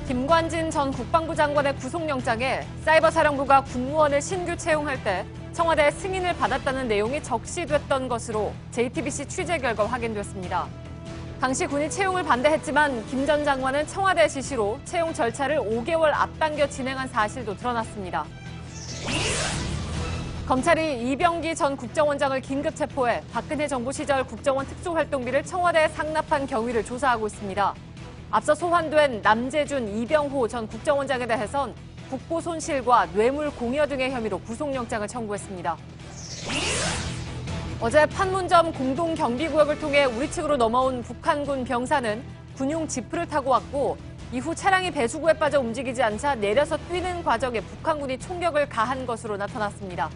김관진 전 국방부 장관의 구속영장에 사이버사령부가 군무원을 신규 채용할 때 청와대 승인을 받았다는 내용이 적시됐던 것으로 JTBC 취재 결과 확인됐습니다. 당시 군이 채용을 반대했지만 김 전 장관은 청와대 지시로 채용 절차를 5개월 앞당겨 진행한 사실도 드러났습니다. 검찰이 이병기 전 국정원장을 긴급 체포해 박근혜 정부 시절 국정원 특수활동비를 청와대에 상납한 경위를 조사하고 있습니다. 앞서 소환된 남재준, 이병호 전 국정원장에 대해선 국고 손실과 뇌물 공여 등의 혐의로 구속영장을 청구했습니다. 어제 판문점 공동경비구역을 통해 우리 측으로 넘어온 북한군 병사는 군용 지프를 타고 왔고 이후 차량이 배수구에 빠져 움직이지 않자 내려서 뛰는 과정에 북한군이 총격을 가한 것으로 나타났습니다.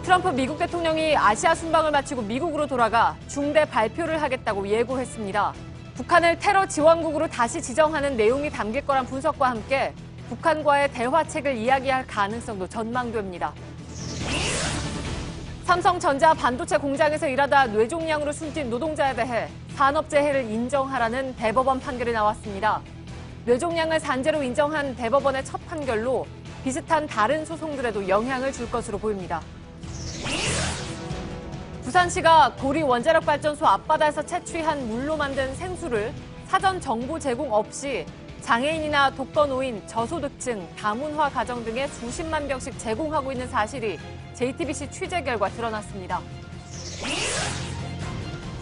트럼프 미국 대통령이 아시아 순방을 마치고 미국으로 돌아가 중대 발표를 하겠다고 예고했습니다. 북한을 테러 지원국으로 다시 지정하는 내용이 담길 거란 분석과 함께 북한과의 대화책을 이야기할 가능성도 전망됩니다. 삼성전자 반도체 공장에서 일하다 뇌종양으로 숨진 노동자에 대해 산업재해를 인정하라는 대법원 판결이 나왔습니다. 뇌종양을 산재로 인정한 대법원의 첫 판결로 비슷한 다른 소송들에도 영향을 줄 것으로 보입니다. 부산시가 고리 원자력발전소 앞바다에서 채취한 물로 만든 생수를 사전 정보 제공 없이 장애인이나 독거노인, 저소득층, 다문화 가정 등에 수십만 병씩 제공하고 있는 사실이 JTBC 취재 결과 드러났습니다.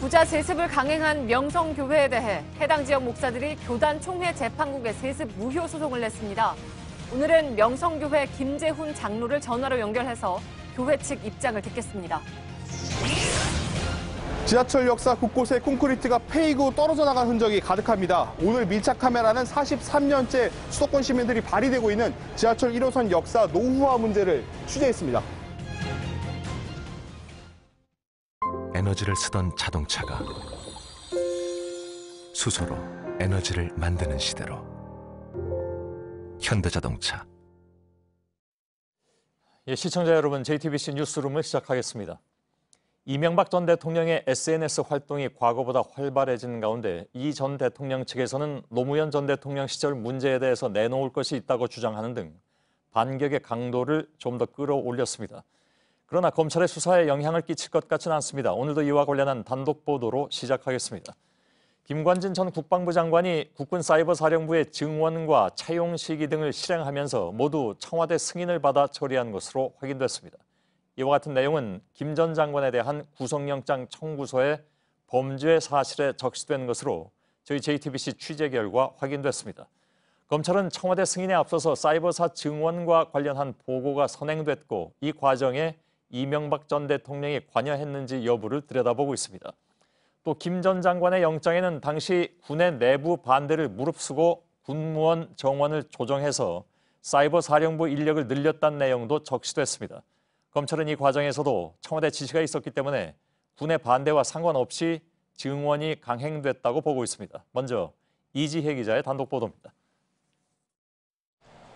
부자 세습을 강행한 명성교회에 대해 해당 지역 목사들이 교단 총회 재판국에 세습 무효 소송을 냈습니다. 오늘은 명성교회 김재훈 장로를 전화로 연결해서 교회 측 입장을 듣겠습니다. 지하철 역사 곳곳에 콘크리트가 패이고 떨어져 나간 흔적이 가득합니다. 오늘 밀착 카메라는 43년째 수도권 시민들이 발휘되고 있는 지하철 1호선 역사 노후화 문제를 취재했습니다. 에너지를 쓰던 자동차가 수소로 에너지를 만드는 시대로 현대자동차. 시청자 여러분, JTBC 뉴스룸을 시작하겠습니다. 이명박 전 대통령의 SNS 활동이 과거보다 활발해진 가운데 이 전 대통령 측에서는 노무현 전 대통령 시절 문제에 대해서 내놓을 것이 있다고 주장하는 등 반격의 강도를 좀 더 끌어올렸습니다. 그러나 검찰의 수사에 영향을 끼칠 것 같지는 않습니다. 오늘도 이와 관련한 단독 보도로 시작하겠습니다. 김관진 전 국방부 장관이 국군사이버사령부의 증원과 차용 시기 등을 실행하면서 모두 청와대 승인을 받아 처리한 것으로 확인됐습니다. 이와 같은 내용은 김 전 장관에 대한 구속영장 청구서에 범죄 사실에 적시된 것으로 저희 JTBC 취재 결과 확인됐습니다. 검찰은 청와대 승인에 앞서서 사이버사 증원과 관련한 보고가 선행됐고 이 과정에 이명박 전 대통령이 관여했는지 여부를 들여다보고 있습니다. 또 김 전 장관의 영장에는 당시 군의 내부 반대를 무릅쓰고 군무원 정원을 조정해서 사이버사령부 인력을 늘렸다는 내용도 적시됐습니다. 검찰은 이 과정에서도 청와대 지시가 있었기 때문에 군의 반대와 상관없이 증원이 강행됐다고 보고 있습니다. 먼저 이지혜 기자의 단독 보도입니다.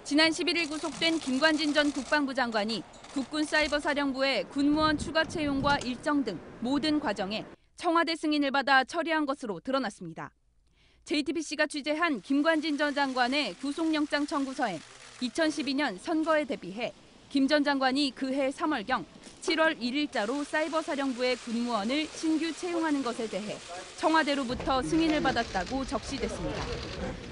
지난 11일 구속된 김관진 전 국방부 장관이 국군사이버사령부의 군무원 추가 채용과 일정 등 모든 과정에 청와대 승인을 받아 처리한 것으로 드러났습니다. JTBC가 취재한 김관진 전 장관의 구속영장 청구서에 2012년 선거에 대비해 김 전 장관이 그해 3월경 7월 1일자로 사이버사령부의 군무원을 신규 채용하는 것에 대해 청와대로부터 승인을 받았다고 적시됐습니다.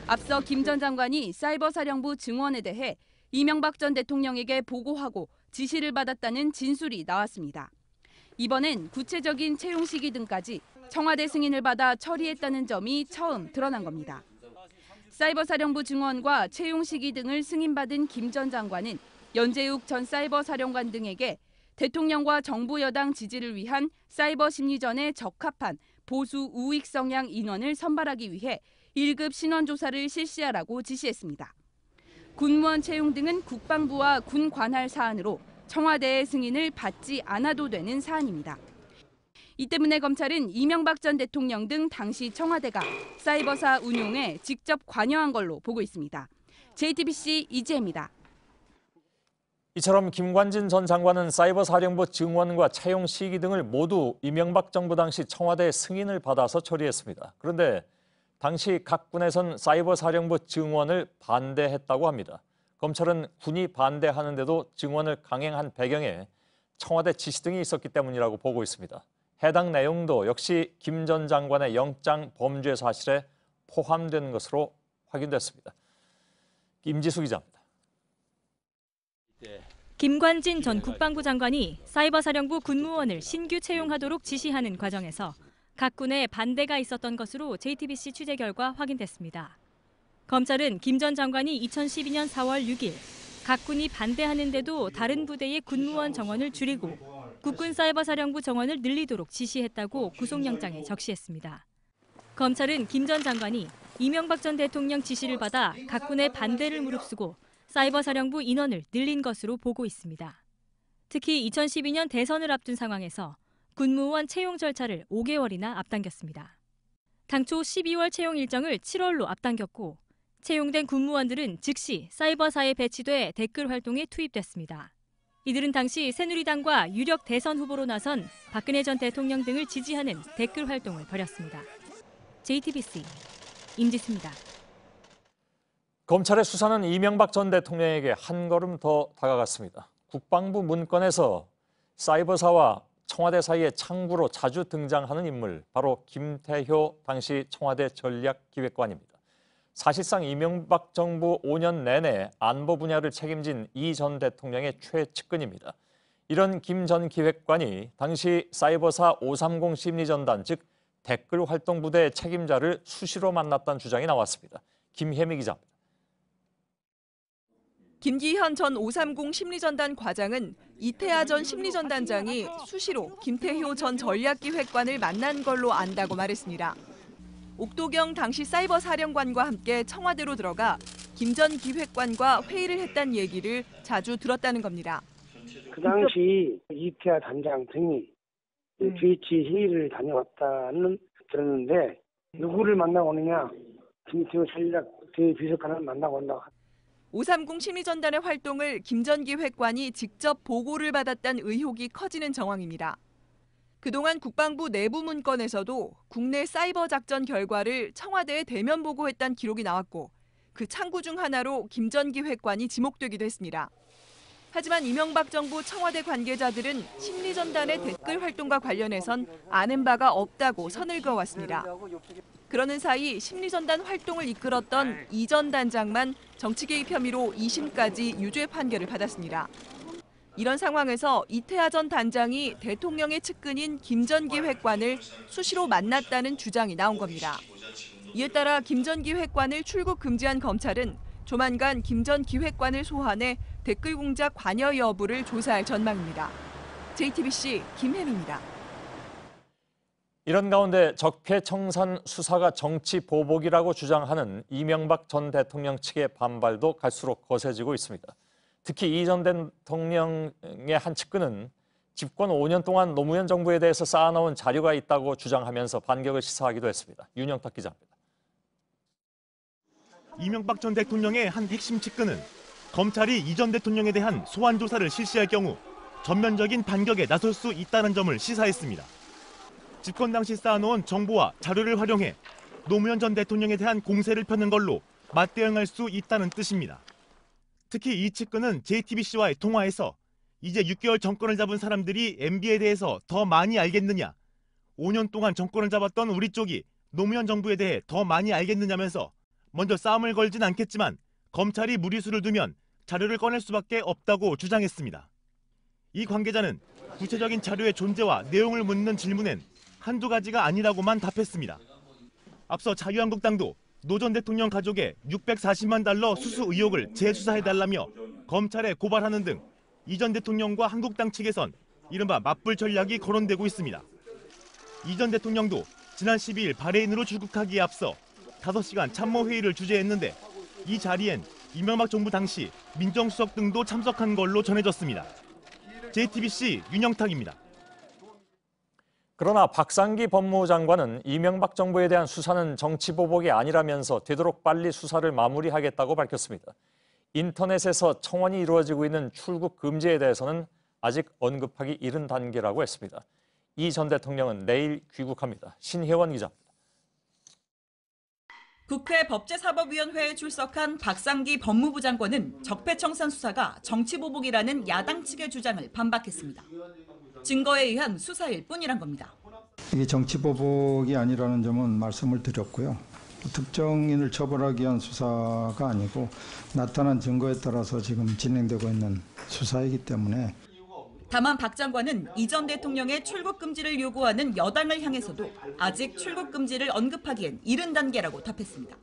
앞서 김 전 장관이 사이버사령부 증원에 대해 이명박 전 대통령에게 보고하고 지시를 받았다는 진술이 나왔습니다. 이번엔 구체적인 채용 시기 등까지 청와대 승인을 받아 처리했다는 점이 처음 드러난 겁니다. 사이버사령부 증원과 채용 시기 등을 승인받은 김 전 장관은 연재욱 전 사이버사령관 등에게 대통령과 정부 여당 지지를 위한 사이버 심리전에 적합한 보수 우익 성향 인원을 선발하기 위해 1급 신원 조사를 실시하라고 지시했습니다. 군무원 채용 등은 국방부와 군 관할 사안으로 청와대의 승인을 받지 않아도 되는 사안입니다. 이 때문에 검찰은 이명박 전 대통령 등 당시 청와대가 사이버사 운용에 직접 관여한 걸로 보고 있습니다. JTBC 이지혜입니다. 이처럼 김관진 전 장관은 사이버사령부 증원과 채용 시기 등을 모두 이명박 정부 당시 청와대의 승인을 받아서 처리했습니다. 그런데 당시 각 군에선 사이버 사령부 증원을 반대했다고 합니다. 검찰은 군이 반대하는데도 증원을 강행한 배경에 청와대 지시 등이 있었기 때문이라고 보고 있습니다. 해당 내용도 역시 김 전 장관의 영장 범죄 사실에 포함된 것으로 확인됐습니다. 임지수 기자입니다. 김관진 전 국방부 장관이 사이버 사령부 군무원을 신규 채용하도록 지시하는 과정에서 각 군의 반대가 있었던 것으로 JTBC 취재 결과 확인됐습니다. 검찰은 김 전 장관이 2012년 4월 6일 각 군이 반대하는데도 다른 부대의 군무원 정원을 줄이고 국군 사이버 사령부 정원을 늘리도록 지시했다고 구속영장에 적시했습니다. 검찰은 김 전 장관이 이명박 전 대통령 지시를 받아 각 군의 반대를 무릅쓰고 사이버 사령부 인원을 늘린 것으로 보고 있습니다. 특히 2012년 대선을 앞둔 상황에서 군무원 채용 절차를 5개월이나 앞당겼습니다. 당초 12월 채용 일정을 7월로 앞당겼고 채용된 군무원들은 즉시 사이버사에 배치돼 댓글 활동에 투입됐습니다. 이들은 당시 새누리당과 유력 대선 후보로 나선 박근혜 전 대통령 등을 지지하는 댓글 활동을 벌였습니다. JTBC 임지수입니다. 검찰의 수사는 이명박 전 대통령에게 한 걸음 더 다가갔습니다. 국방부 문건에서 사이버사와 청와대 사이의 창구로 자주 등장하는 인물, 바로 김태효 당시 청와대 전략기획관입니다. 사실상 이명박 정부 5년 내내 안보 분야를 책임진 이 전 대통령의 최측근입니다. 이런 김 전 기획관이 당시 사이버사 530 심리전단, 즉 댓글 활동 부대의 책임자를 수시로 만났다는 주장이 나왔습니다. 김혜미 기자입니다. 김기현 전 530 심리전단 과장은 이태하 전 심리전단장이 수시로 김태효 전 전략기획관을 만난 걸로 안다고 말했습니다. 옥도경 당시 사이버 사령관과 함께 청와대로 들어가 김 전 기획관과 회의를 했다는 얘기를 자주 들었다는 겁니다. 그 당시 이태하 단장 등이 VH 회의를 다녀왔다는 들었는데 누구를 만나고 오느냐? 김태효 전략 비서관을 만나고 온다고. 530 심리전단의 활동을 김 전 기획관이 직접 보고를 받았다는 의혹이 커지는 정황입니다. 그동안 국방부 내부 문건에서도 국내 사이버 작전 결과를 청와대에 대면 보고했다는 기록이 나왔고 그 창구 중 하나로 김 전 기획관이 지목되기도 했습니다. 하지만 이명박 정부 청와대 관계자들은 심리전단의 댓글 활동과 관련해선 아는 바가 없다고 선을 그어왔습니다. 그러는 사이 심리전단 활동을 이끌었던 이 전 단장만 정치 개입 혐의로 2심까지 유죄 판결을 받았습니다. 이런 상황에서 이태하 전 단장이 대통령의 측근인 김 전 기획관을 수시로 만났다는 주장이 나온 겁니다. 이에 따라 김 전 기획관을 출국 금지한 검찰은 조만간 김 전 기획관을 소환해 댓글 공작 관여 여부를 조사할 전망입니다. JTBC 김혜미입니다. 이런 가운데 적폐청산 수사가 정치 보복이라고 주장하는 이명박 전 대통령 측의 반발도 갈수록 거세지고 있습니다. 특히 이 전 대통령의 한 측근은 집권 5년 동안 노무현 정부에 대해서 쌓아놓은 자료가 있다고 주장하면서 반격을 시사하기도 했습니다. 윤영탁 기자입니다. 이명박 전 대통령의 한 핵심 측근은 검찰이 이 전 대통령에 대한 소환 조사를 실시할 경우 전면적인 반격에 나설 수 있다는 점을 시사했습니다. 집권 당시 쌓아놓은 정보와 자료를 활용해 노무현 전 대통령에 대한 공세를 펴는 걸로 맞대응할 수 있다는 뜻입니다. 특히 이 측근은 JTBC와의 통화에서 이제 6개월 정권을 잡은 사람들이 MB에 대해서 더 많이 알겠느냐, 5년 동안 정권을 잡았던 우리 쪽이 노무현 정부에 대해 더 많이 알겠느냐면서 먼저 싸움을 걸진 않겠지만 검찰이 무리수를 두면 자료를 꺼낼 수밖에 없다고 주장했습니다. 이 관계자는 구체적인 자료의 존재와 내용을 묻는 질문엔 한두 가지가 아니라고만 답했습니다. 앞서 자유한국당도 노 전 대통령 가족의 640만 달러 수수 의혹을 재수사해달라며 검찰에 고발하는 등 이 전 대통령과 한국당 측에선 이른바 맞불 전략이 거론되고 있습니다. 이 전 대통령도 지난 12일 바레인으로 출국하기에 앞서 5시간 참모회의를 주재했는데 이 자리엔 이명박 정부 당시 민정수석 등도 참석한 걸로 전해졌습니다. JTBC 윤영탁입니다. 그러나 박상기 법무부 장관은 이명박 정부에 대한 수사는 정치보복이 아니라면서 되도록 빨리 수사를 마무리하겠다고 밝혔습니다. 인터넷에서 청원이 이루어지고 있는 출국 금지에 대해서는 아직 언급하기 이른 단계라고 했습니다. 이 전 대통령은 내일 귀국합니다. 신혜원 기자입니다. 국회 법제사법위원회에 출석한 박상기 법무부 장관은 적폐청산 수사가 정치보복이라는 야당 측의 주장을 반박했습니다. 증거에 의한 수사일 뿐이란 겁니다. 이게 정치보복이 아니라는 점은 말씀을 드렸고요. 특정인을 처벌하기 위한 수사가 아니고 나타난 증거에 따라서 지금 진행되고 있는 수사이기 때문에. 다만 박 장관은 이 전 대통령의 출국 금지를 요구하는 여당을 향해서도 아직 출국 금지를 언급하기엔 이른 단계라고 답했습니다.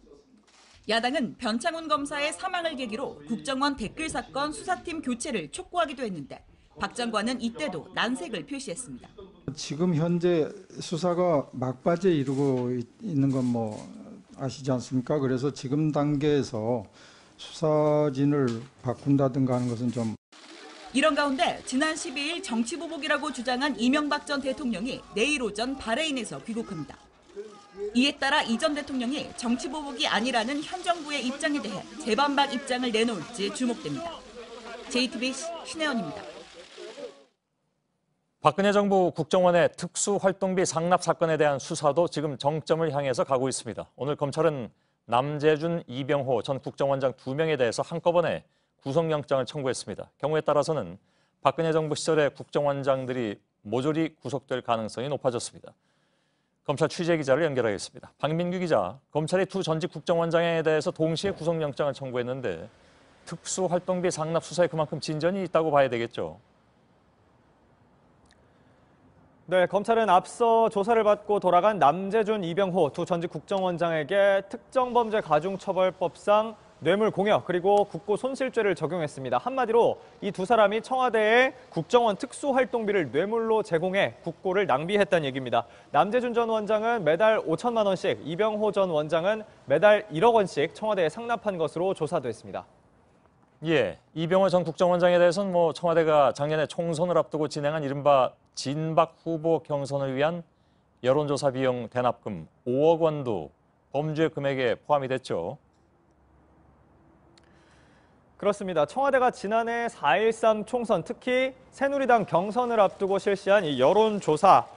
야당은 변창훈 검사의 사망을 계기로 국정원 댓글 사건 수사팀 교체를 촉구하기도 했는데 박 장관은 이때도 난색을 표시했습니다. 지금 현재 수사가 막바지에 이르고 있는 건 아시지 않습니까? 그래서 지금 단계에서 수사진을 바꾼다든가 하는 것은 좀. 이런 가운데 지난 12일 정치보복이라고 주장한 이명박 전 대통령이 내일 오전 바레인에서 귀국합니다. 이에 따라 이 전 대통령이 정치보복이 아니라는 현 정부의 입장에 대해 재반박 입장을 내놓을지 주목됩니다. JTBC 신혜원입니다. 박근혜 정부 국정원의 특수활동비 상납 사건에 대한 수사도 지금 정점을 향해서 가고 있습니다. 오늘 검찰은 남재준, 이병호 전 국정원장 2명에 대해서 한꺼번에 구속영장을 청구했습니다. 경우에 따라서는 박근혜 정부 시절의 국정원장들이 모조리 구속될 가능성이 높아졌습니다. 검찰 취재기자를 연결하겠습니다. 박민규 기자, 검찰이 두 전직 국정원장에 대해서 동시에 구속영장을 청구했는데 특수활동비 상납 수사에 그만큼 진전이 있다고 봐야 되겠죠? 네, 검찰은 앞서 조사를 받고 돌아간 남재준, 이병호 두 전직 국정원장에게 특정범죄가중처벌법상 뇌물공여 그리고 국고손실죄를 적용했습니다. 한마디로 이 두 사람이 청와대에 국정원 특수활동비를 뇌물로 제공해 국고를 낭비했다는 얘기입니다. 남재준 전 원장은 매달 5천만 원씩, 이병호 전 원장은 매달 1억 원씩 청와대에 상납한 것으로 조사됐습니다. 예, 이병호 전 국정원장에 대해서는 청와대가 작년에 총선을 앞두고 진행한 이른바 진박 후보 경선을 위한 여론조사 비용 대납금 5억 원도 범죄 금액에 포함이 됐죠. 그렇습니다. 청와대가 지난해 4.13 총선, 특히 새누리당 경선을 앞두고 실시한 이 여론조사,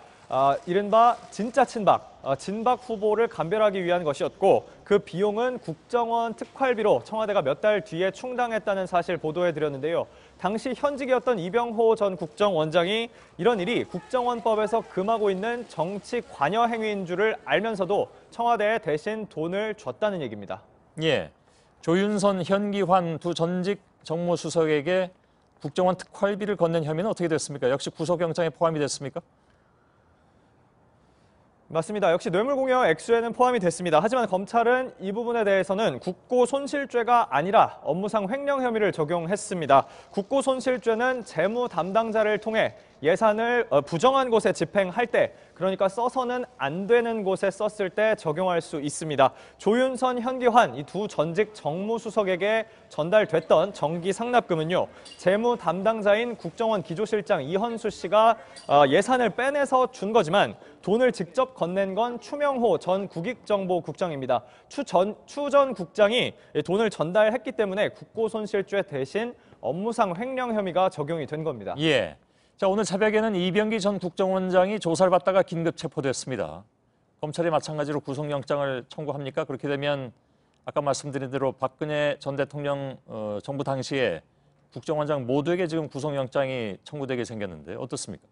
이른바 진짜 친박, 진박 후보를 감별하기 위한 것이었고 그 비용은 국정원 특활비로 청와대가 몇 달 뒤에 충당했다는 사실 보도해드렸는데요. 당시 현직이었던 이병호 전 국정원장이 이런 일이 국정원법에서 금하고 있는 정치 관여 행위인 줄을 알면서도 청와대에 대신 돈을 줬다는 얘기입니다. 예, 조윤선, 현기환 두 전직 정무수석에게 국정원 특활비를 건넨 혐의는 어떻게 됐습니까? 역시 구속영장에 포함이 됐습니까? 맞습니다. 역시 뇌물공여 액수에는 포함이 됐습니다. 하지만 검찰은 이 부분에 대해서는 국고손실죄가 아니라 업무상 횡령 혐의를 적용했습니다. 국고손실죄는 재무 담당자를 통해 예산을 부정한 곳에 집행할 때, 그러니까 써서는 안 되는 곳에 썼을 때 적용할 수 있습니다. 조윤선, 현기환 이 두 전직 정무수석에게 전달됐던 정기 상납금은요, 재무 담당자인 국정원 기조실장 이헌수 씨가 예산을 빼내서 준 거지만 돈을 직접 건넨 건 추명호 전 국익정보국장입니다. 추 전 국장이 돈을 전달했기 때문에 국고손실죄 대신 업무상 횡령 혐의가 적용이 된 겁니다. 예. 자, 오늘 새벽에는 이병기 전 국정원장이 조사를 받다가 긴급 체포됐습니다. 검찰이 마찬가지로 구속영장을 청구합니까? 그렇게 되면 아까 말씀드린 대로 박근혜 전 대통령 정부 당시에 국정원장 모두에게 지금 구속영장이 청구되게 생겼는데 어떻습니까?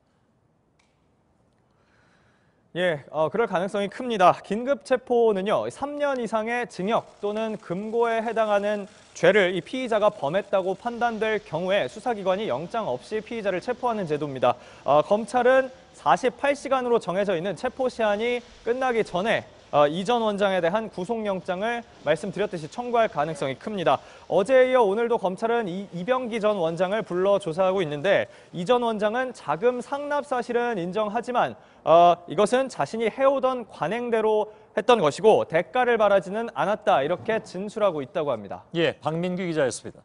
예, 그럴 가능성이 큽니다. 긴급 체포는요, 3년 이상의 징역 또는 금고에 해당하는 죄를 이 피의자가 범했다고 판단될 경우에 수사기관이 영장 없이 피의자를 체포하는 제도입니다. 검찰은 48시간으로 정해져 있는 체포 시한이 끝나기 전에 이 전 원장에 대한 구속영장을 말씀드렸듯이 청구할 가능성이 큽니다. 어제에 이어 오늘도 검찰은 이병기 전 원장을 불러 조사하고 있는데 이 전 원장은 자금 상납 사실은 인정하지만 이것은 자신이 해오던 관행대로 했던 것이고 대가를 바라지는 않았다, 이렇게 진술하고 있다고 합니다. 예, 박민규 기자였습니다.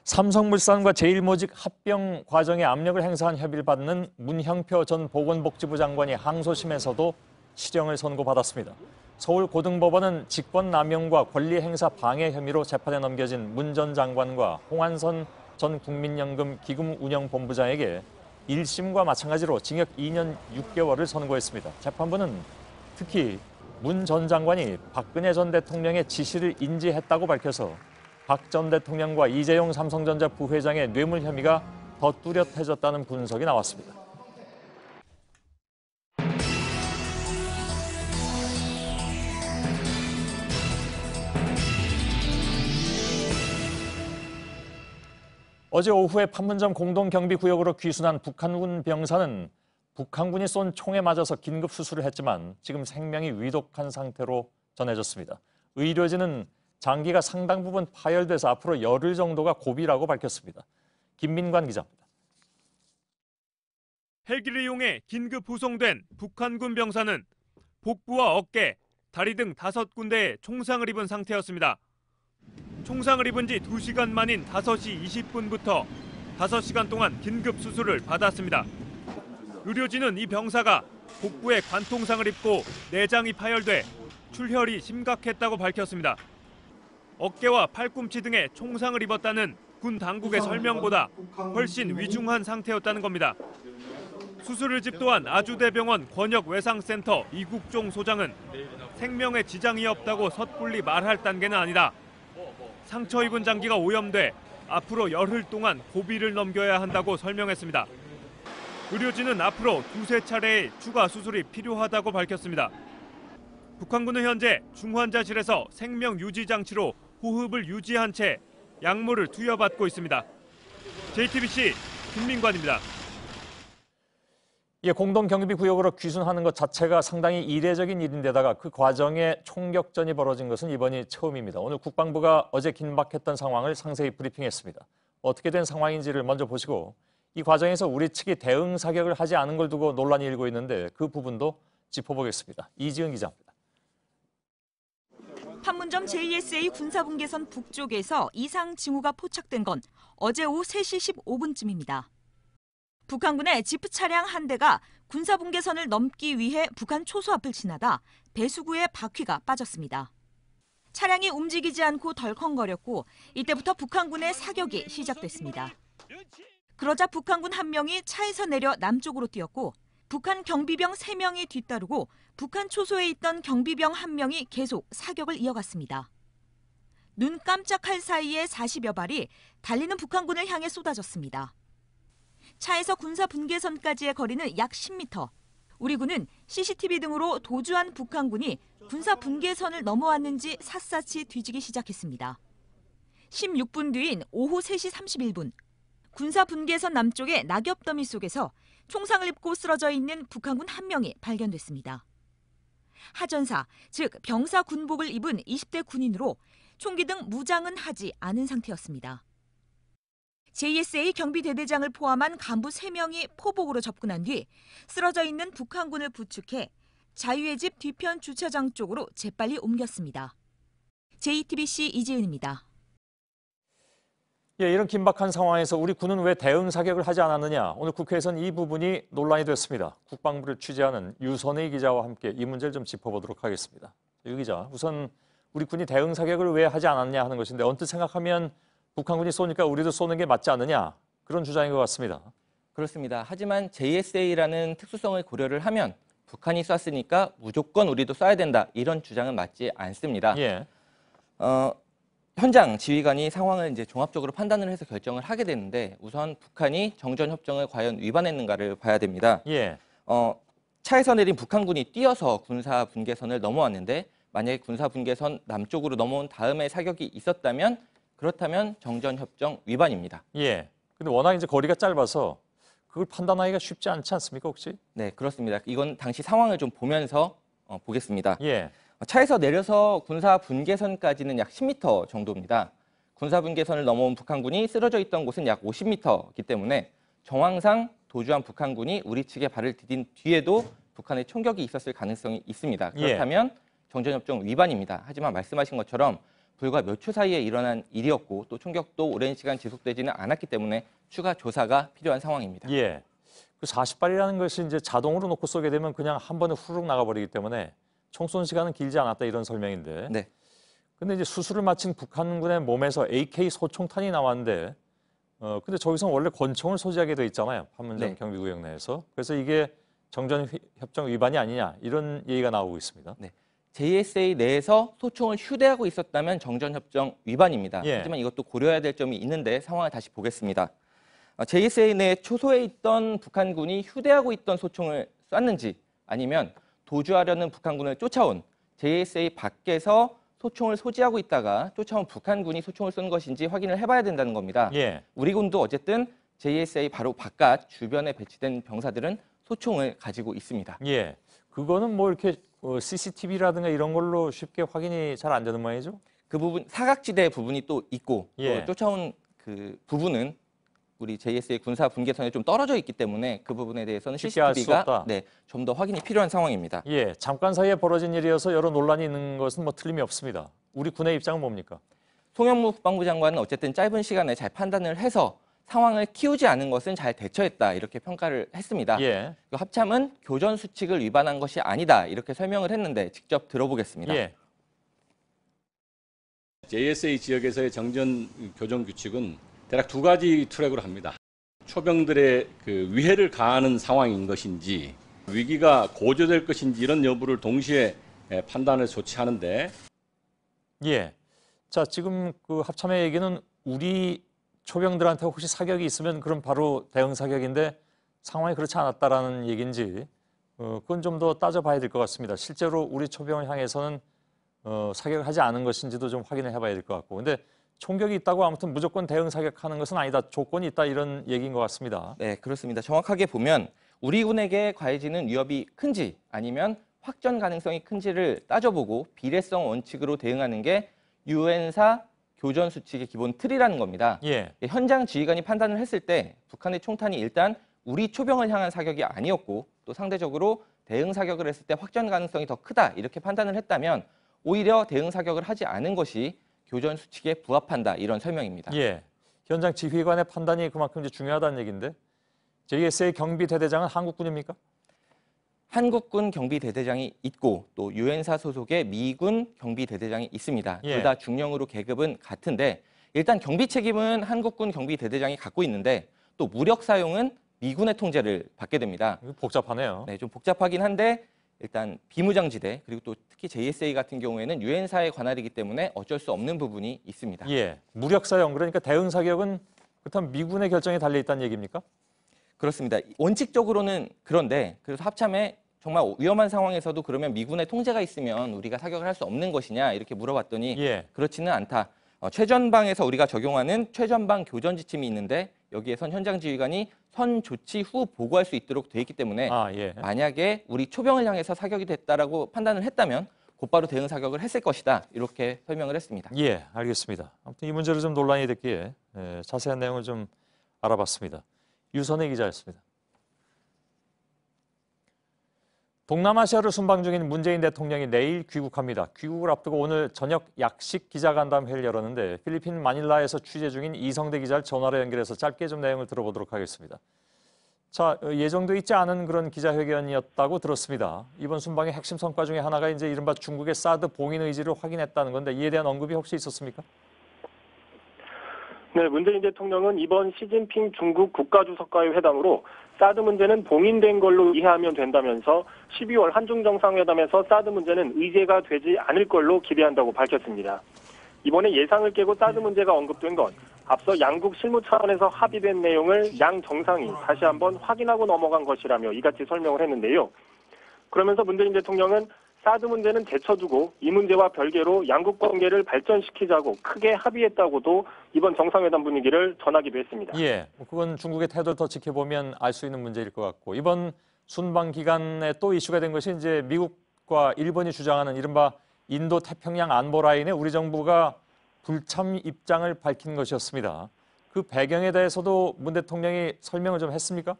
삼성물산과 제일모직 합병 과정에 압력을 행사한 혐의를 받는 문형표 전 보건복지부 장관이 항소심에서도 실형을 선고받았습니다. 서울고등법원은 직권남용과 권리행사 방해 혐의로 재판에 넘겨진 문 전 장관과 홍한선 전 국민연금 기금운영본부장에게 1심과 마찬가지로 징역 2년 6개월을 선고했습니다. 재판부는 특히 문 전 장관이 박근혜 전 대통령의 지시를 인지했다고 밝혀서 박 전 대통령과 이재용 삼성전자 부회장의 뇌물 혐의가 더 뚜렷해졌다는 분석이 나왔습니다. 어제 오후에 판문점 공동경비구역으로 귀순한 북한군 병사는 북한군이 쏜 총에 맞아서 긴급 수술을 했지만 지금 생명이 위독한 상태로 전해졌습니다. 의료진은 장기가 상당 부분 파열돼서 앞으로 열흘 정도가 고비라고 밝혔습니다. 김민관 기자입니다. 헬기를 이용해 긴급 후송된 북한군 병사는 복부와 어깨, 다리 등 5군데에 총상을 입은 상태였습니다. 총상을 입은 지 2시간 만인 5시 20분부터 5시간 동안 긴급 수술을 받았습니다. 의료진은 이 병사가 복부에 관통상을 입고 내장이 파열돼 출혈이 심각했다고 밝혔습니다. 어깨와 팔꿈치 등에 총상을 입었다는 군 당국의 설명보다 훨씬 위중한 상태였다는 겁니다. 수술을 집도한 아주대병원 권역외상센터 이국종 소장은 생명에 지장이 없다고 섣불리 말할 단계는 아니다. 상처 입은 장기가 오염돼 앞으로 열흘 동안 고비를 넘겨야 한다고 설명했습니다. 의료진은 앞으로 2~3차례의 추가 수술이 필요하다고 밝혔습니다. 북한군은 현재 중환자실에서 생명 유지 장치로 호흡을 유지한 채 약물을 투여받고 있습니다. JTBC 김민관입니다. 공동경비구역으로 귀순하는 것 자체가 상당히 이례적인 일인데다가 그 과정에 총격전이 벌어진 것은 이번이 처음입니다. 오늘 국방부가 어제 긴박했던 상황을 상세히 브리핑했습니다. 어떻게 된 상황인지를 먼저 보시고 이 과정에서 우리 측이 대응 사격을 하지 않은 걸 두고 논란이 일고 있는데 그 부분도 짚어보겠습니다. 이지은 기자입니다. 판문점 JSA 군사분계선 북쪽에서 이상 징후가 포착된 건 어제 오후 3시 15분쯤입니다. 북한군의 지프 차량 한 대가 군사분계선을 넘기 위해 북한 초소 앞을 지나다 배수구에 바퀴가 빠졌습니다. 차량이 움직이지 않고 덜컹거렸고 이때부터 북한군의 사격이 시작됐습니다. 그러자 북한군 한 명이 차에서 내려 남쪽으로 뛰었고 북한 경비병 3명이 뒤따르고 북한 초소에 있던 경비병 1명이 계속 사격을 이어갔습니다. 눈 깜짝할 사이에 40여 발이 달리는 북한군을 향해 쏟아졌습니다. 차에서 군사 분계선까지의 거리는 약 10m. 우리 군은 CCTV 등으로 도주한 북한군이 군사 분계선을 넘어왔는지 샅샅이 뒤지기 시작했습니다. 16분 뒤인 오후 3시 31분. 군사 분계선 남쪽의 낙엽 더미 속에서 총상을 입고 쓰러져 있는 북한군 1명이 발견됐습니다. 하전사, 즉 병사 군복을 입은 20대 군인으로 총기 등 무장은 하지 않은 상태였습니다. JSA 경비대대장을 포함한 간부 3명이 포복으로 접근한 뒤 쓰러져 있는 북한군을 부축해 자유의 집 뒤편 주차장 쪽으로 재빨리 옮겼습니다. JTBC 이지은입니다. 이런 긴박한 상황에서 우리 군은 왜 대응 사격을 하지 않았느냐. 오늘 국회에서는 이 부분이 논란이 됐습니다. 국방부를 취재하는 유선의 기자와 함께 이 문제를 좀 짚어보도록 하겠습니다. 유 기자, 우선 우리 군이 대응 사격을 왜 하지 않았냐 하는 것인데 언뜻 생각하면 북한군이 쏘니까 우리도 쏘는 게 맞지 않느냐 그런 주장인 것 같습니다. 그렇습니다. 하지만 JSA라는 특수성을 고려를 하면 북한이 쐈으니까 무조건 우리도 쏴야 된다 이런 주장은 맞지 않습니다. 현장 지휘관이 상황을 이제 종합적으로 판단을 해서 결정을 하게 되는데 우선 북한이 정전협정을 과연 위반했는가를 봐야 됩니다. 차에서 내린 북한군이 뛰어서 군사 분계선을 넘어왔는데 만약에 군사 분계선 남쪽으로 넘어온 다음에 사격이 있었다면 그렇다면 정전협정 위반입니다. 근데 워낙 이제 거리가 짧아서 그걸 판단하기가 쉽지 않지 않습니까, 혹시? 네, 그렇습니다. 이건 당시 상황을 좀 보면서 보겠습니다. 차에서 내려서 군사 분계선까지는 약 10m 정도입니다. 군사 분계선을 넘어온 북한군이 쓰러져 있던 곳은 약 50m이기 때문에 정황상 도주한 북한군이 우리 측에 발을 디딘 뒤에도 북한의 총격이 있었을 가능성이 있습니다. 그렇다면 정전협정 위반입니다. 하지만 말씀하신 것처럼 불과 몇 초 사이에 일어난 일이었고 또 총격도 오랜 시간 지속되지는 않았기 때문에 추가 조사가 필요한 상황입니다. 그 40발이라는 것이 이제 자동으로 놓고 쏘게 되면 그냥 한 번에 후루룩 나가버리기 때문에 총 쏜 시간은 길지 않았다 이런 설명인데. 근데 이제 수술을 마친 북한군의 몸에서 AK 소총탄이 나왔는데, 근데 저기서 원래 권총을 소지하게 돼 있잖아요. 판문점 경비구역 내에서. 그래서 이게 정전협정 위반이 아니냐 이런 얘기가 나오고 있습니다. JSA 내에서 소총을 휴대하고 있었다면 정전협정 위반입니다. 예. 하지만 이것도 고려해야 될 점이 있는데 상황을 다시 보겠습니다. JSA 내 초소에 있던 북한군이 휴대하고 있던 소총을 쐈는지 아니면 도주하려는 북한군을 쫓아온 JSA 밖에서 소총을 소지하고 있다가 쫓아온 북한군이 소총을 쏜 것인지 확인을 해봐야 된다는 겁니다. 예. 우리 군도 어쨌든 JSA 바로 바깥 주변에 배치된 병사들은 소총을 가지고 있습니다. 예. 그거는 뭐 이렇게 CCTV라든가 이런 걸로 쉽게 확인이 잘 안 되는 모양이죠? 그 부분 사각지대 부분이 또 있고 예. 또 쫓아온 그 부분은 우리 JSA 군사 분계선에 좀 떨어져 있기 때문에 그 부분에 대해서는 쉽게 알수 CCTV가 없다. 좀 더 확인이 필요한 상황입니다. 예, 잠깐 사이에 벌어진 일이어서 여러 논란이 있는 것은 뭐 틀림이 없습니다. 우리 군의 입장은 뭡니까? 송영무 국방부 장관은 어쨌든 짧은 시간에 잘 판단을 해서 상황을 키우지 않은 것은 잘 대처했다 이렇게 평가를 했습니다. 예. 그 합참은 교전 수칙을 위반한 것이 아니다 이렇게 설명을 했는데 직접 들어보겠습니다. 예. JSA 지역에서의 정전 교정 규칙은 대략 두 가지 트랙으로 합니다. 초병들의 그 위해를 가하는 상황인 것인지 위기가 고조될 것인지 이런 여부를 동시에 판단을 조치하는데. 예. 자, 지금 그 합참의 얘기는 우리 초병들한테 혹시 사격이 있으면 그럼 바로 대응 사격인데 상황이 그렇지 않았다라는 얘기인지 그건 좀 더 따져봐야 될 것 같습니다. 실제로 우리 초병을 향해서는 사격을 하지 않은 것인지도 좀 확인을 해봐야 될 것 같고. 근데 총격이 있다고 아무튼 무조건 대응 사격하는 것은 아니다. 조건이 있다 이런 얘기인 것 같습니다. 네, 그렇습니다. 정확하게 보면 우리 군에게 가해지는 위협이 큰지 아니면 확전 가능성이 큰지를 따져보고 비례성 원칙으로 대응하는 게 유엔사 교전 수칙의 기본 틀이라는 겁니다. 예. 현장 지휘관이 판단을 했을 때 북한의 총탄이 일단 우리 초병을 향한 사격이 아니었고 또 상대적으로 대응 사격을 했을 때 확전 가능성이 더 크다 이렇게 판단을 했다면 오히려 대응 사격을 하지 않은 것이 교전 수칙에 부합한다 이런 설명입니다. 예. 현장 지휘관의 판단이 그만큼 이제 중요하다는 얘기인데 JSA 경비대대장은 한국군입니까? 한국군 경비대대장이 있고 또 유엔사 소속의 미군 경비대대장이 있습니다. 예. 둘 다 중령으로 계급은 같은데 일단 경비 책임은 한국군 경비대대장이 갖고 있는데 또 무력 사용은 미군의 통제를 받게 됩니다. 복잡하네요. 네, 좀 복잡하긴 한데 일단 비무장지대 그리고 또 특히 JSA 같은 경우에는 유엔사의 관할이기 때문에 어쩔 수 없는 부분이 있습니다. 예. 무력 사용 그러니까 대응 사격은 그렇다면 미군의 결정에 달려 있다는 얘기입니까? 그렇습니다. 원칙적으로는 그런데 그래서 합참에 정말 위험한 상황에서도 그러면 미군의 통제가 있으면 우리가 사격을 할 수 없는 것이냐 이렇게 물어봤더니 예. 그렇지는 않다. 최전방에서 우리가 적용하는 최전방 교전 지침이 있는데 여기에선 현장 지휘관이 선 조치 후 보고할 수 있도록 돼 있기 때문에 예. 만약에 우리 초병을 향해서 사격이 됐다라고 판단을 했다면 곧바로 대응 사격을 했을 것이다. 이렇게 설명을 했습니다. 예, 알겠습니다. 아무튼 이 문제로 좀 논란이 됐기에 자세한 내용을 좀 알아봤습니다. 유선혜 기자였습니다. 동남아시아를 순방 중인 문재인 대통령이 내일 귀국합니다. 귀국을 앞두고 오늘 저녁 약식 기자간담회를 열었는데 필리핀 마닐라에서 취재 중인 이성대 기자를 전화로 연결해서 짧게 좀 내용을 들어보도록 하겠습니다. 자, 예정돼 있지 않은 그런 기자회견이었다고 들었습니다. 이번 순방의 핵심 성과 중에 하나가 이제 이른바 중국의 사드 봉인 의지를 확인했다는 건데 이에 대한 언급이 혹시 있었습니까? 네, 문재인 대통령은 이번 시진핑 중국 국가주석과의 회담으로 사드 문제는 봉인된 걸로 이해하면 된다면서 12월 한중 정상회담에서 사드 문제는 의제가 되지 않을 걸로 기대한다고 밝혔습니다. 이번에 예상을 깨고 사드 문제가 언급된 건 앞서 양국 실무 차원에서 합의된 내용을 양 정상이 다시 한번 확인하고 넘어간 것이라며 이같이 설명을 했는데요. 그러면서 문재인 대통령은 사드 문제는 제쳐두고 이 문제와 별개로 양국 관계를 발전시키자고 크게 합의했다고도 이번 정상회담 분위기를 전하기도 했습니다. 예, 그건 중국의 태도를 더 지켜보면 알 수 있는 문제일 것 같고 이번 순방 기간에 또 이슈가 된 것이 이제 미국과 일본이 주장하는 이른바 인도 태평양 안보 라인에 우리 정부가 불참 입장을 밝힌 것이었습니다. 그 배경에 대해서도 문 대통령이 설명을 좀 했습니까?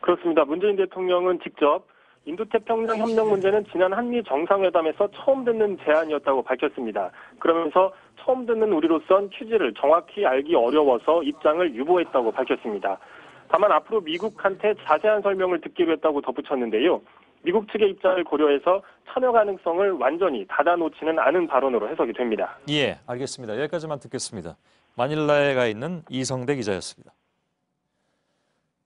그렇습니다. 문재인 대통령은 직접 인도태평양 협력 문제는 지난 한미 정상회담에서 처음 듣는 제안이었다고 밝혔습니다. 그러면서 처음 듣는 우리로선 취지를 정확히 알기 어려워서 입장을 유보했다고 밝혔습니다. 다만 앞으로 미국한테 자세한 설명을 듣기로 했다고 덧붙였는데요. 미국 측의 입장을 고려해서 참여 가능성을 완전히 닫아놓지는 않은 발언으로 해석이 됩니다. 예, 알겠습니다. 여기까지만 듣겠습니다. 마닐라에 가 있는 이성대 기자였습니다.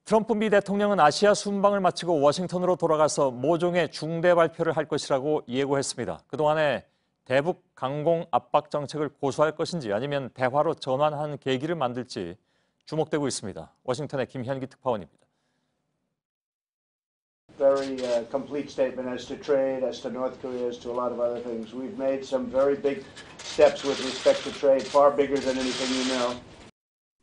트럼프 미 대통령은 아시아 순방을 마치고 워싱턴으로 돌아가서 모종의 중대 발표를 할 것이라고 예고했습니다. 그동안의 대북 강공 압박 정책을 고수할 것인지 아니면 대화로 전환하는 계기를 만들지 주목되고 있습니다. 워싱턴의 김현기 특파원입니다. Very complete statement as to trade, as to North Korea, as to a lot of other things. We've made some very big steps with respect to trade, far bigger than anything you know.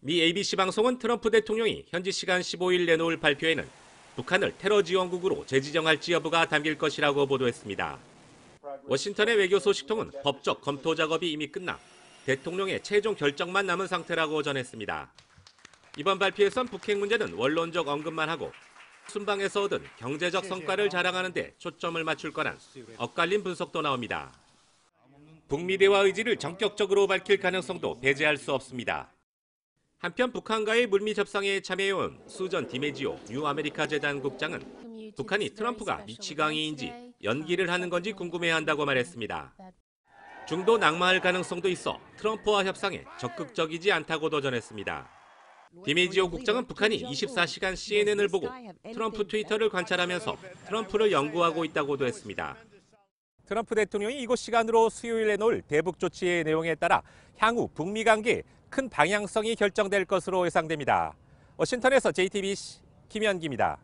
미 ABC 방송은 트럼프 대통령이 현지 시간 15일 내놓을 발표에는 북한을 테러 지원국으로 재지정할지 여부가 담길 것이라고 보도했습니다. 워싱턴의 외교 소식통은 법적 검토 작업이 이미 끝나 대통령의 최종 결정만 남은 상태라고 전했습니다. 이번 발표에선 북핵 문제는 원론적 언급만 하고 순방에서 얻은 경제적 성과를 자랑하는 데 초점을 맞출 거란 엇갈린 분석도 나옵니다. 북미 대화 의지를 전격적으로 밝힐 가능성도 배제할 수 없습니다. 한편 북한과의 물미 협상에 참여해온 수전 디메지오 뉴 아메리카 재단 국장은 북한이 트럼프가 미치광이인지 연기를 하는 건지 궁금해한다고 말했습니다. 중도 낙마할 가능성도 있어 트럼프와 협상에 적극적이지 않다고도 전했습니다. 디메지오 국장은 북한이 24시간 CNN을 보고 트럼프 트위터를 관찰하면서 트럼프를 연구하고 있다고도 했습니다. 트럼프 대통령이 이곳 시간으로 수요일 내놓을 대북 조치의 내용에 따라 향후 북미 관계에 큰 방향성이 결정될 것으로 예상됩니다. 워싱턴에서 JTBC 김현기입니다.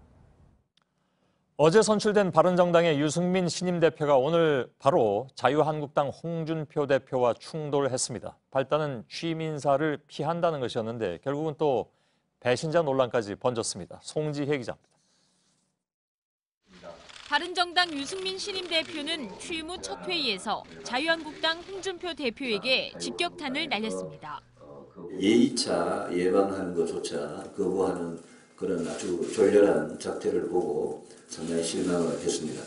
어제 선출된 바른정당의 유승민 신임 대표가 오늘 바로 자유한국당 홍준표 대표와 충돌했습니다. 발단은 취임 인사를 피한다는 것이었는데 결국은 또 배신자 논란까지 번졌습니다. 송지혜 기자입니다. 바른정당 유승민 신임 대표는 취임 후 첫 회의에서 자유한국당 홍준표 대표에게 직격탄을 날렸습니다. 예의차 예방하는 것조차 거부하는 그런 아주 졸렬한 작태를 보고 상당히 실망을 했습니다.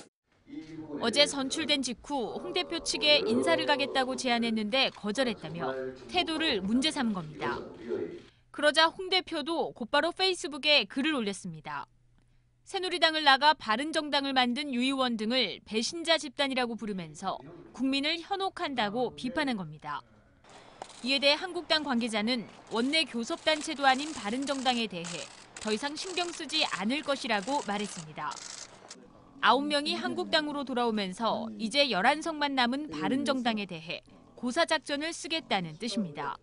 어제 선출된 직후 홍 대표 측에 인사를 가겠다고 제안했는데 거절했다며 태도를 문제 삼은 겁니다. 그러자 홍 대표도 곧바로 페이스북에 글을 올렸습니다. 새누리당을 나가 바른정당을 만든 유의원 등을 배신자 집단이라고 부르면서 국민을 현혹한다고 비판한 겁니다. 이에 대해 한국당 관계자는 원내 교섭단체도 아닌 바른정당에 대해 더 이상 신경 쓰지 않을 것이라고 말했습니다. 9명이 한국당으로 돌아오면서 이제 11석만 남은 바른정당에 대해 고사작전을 쓰겠다는 뜻입니다.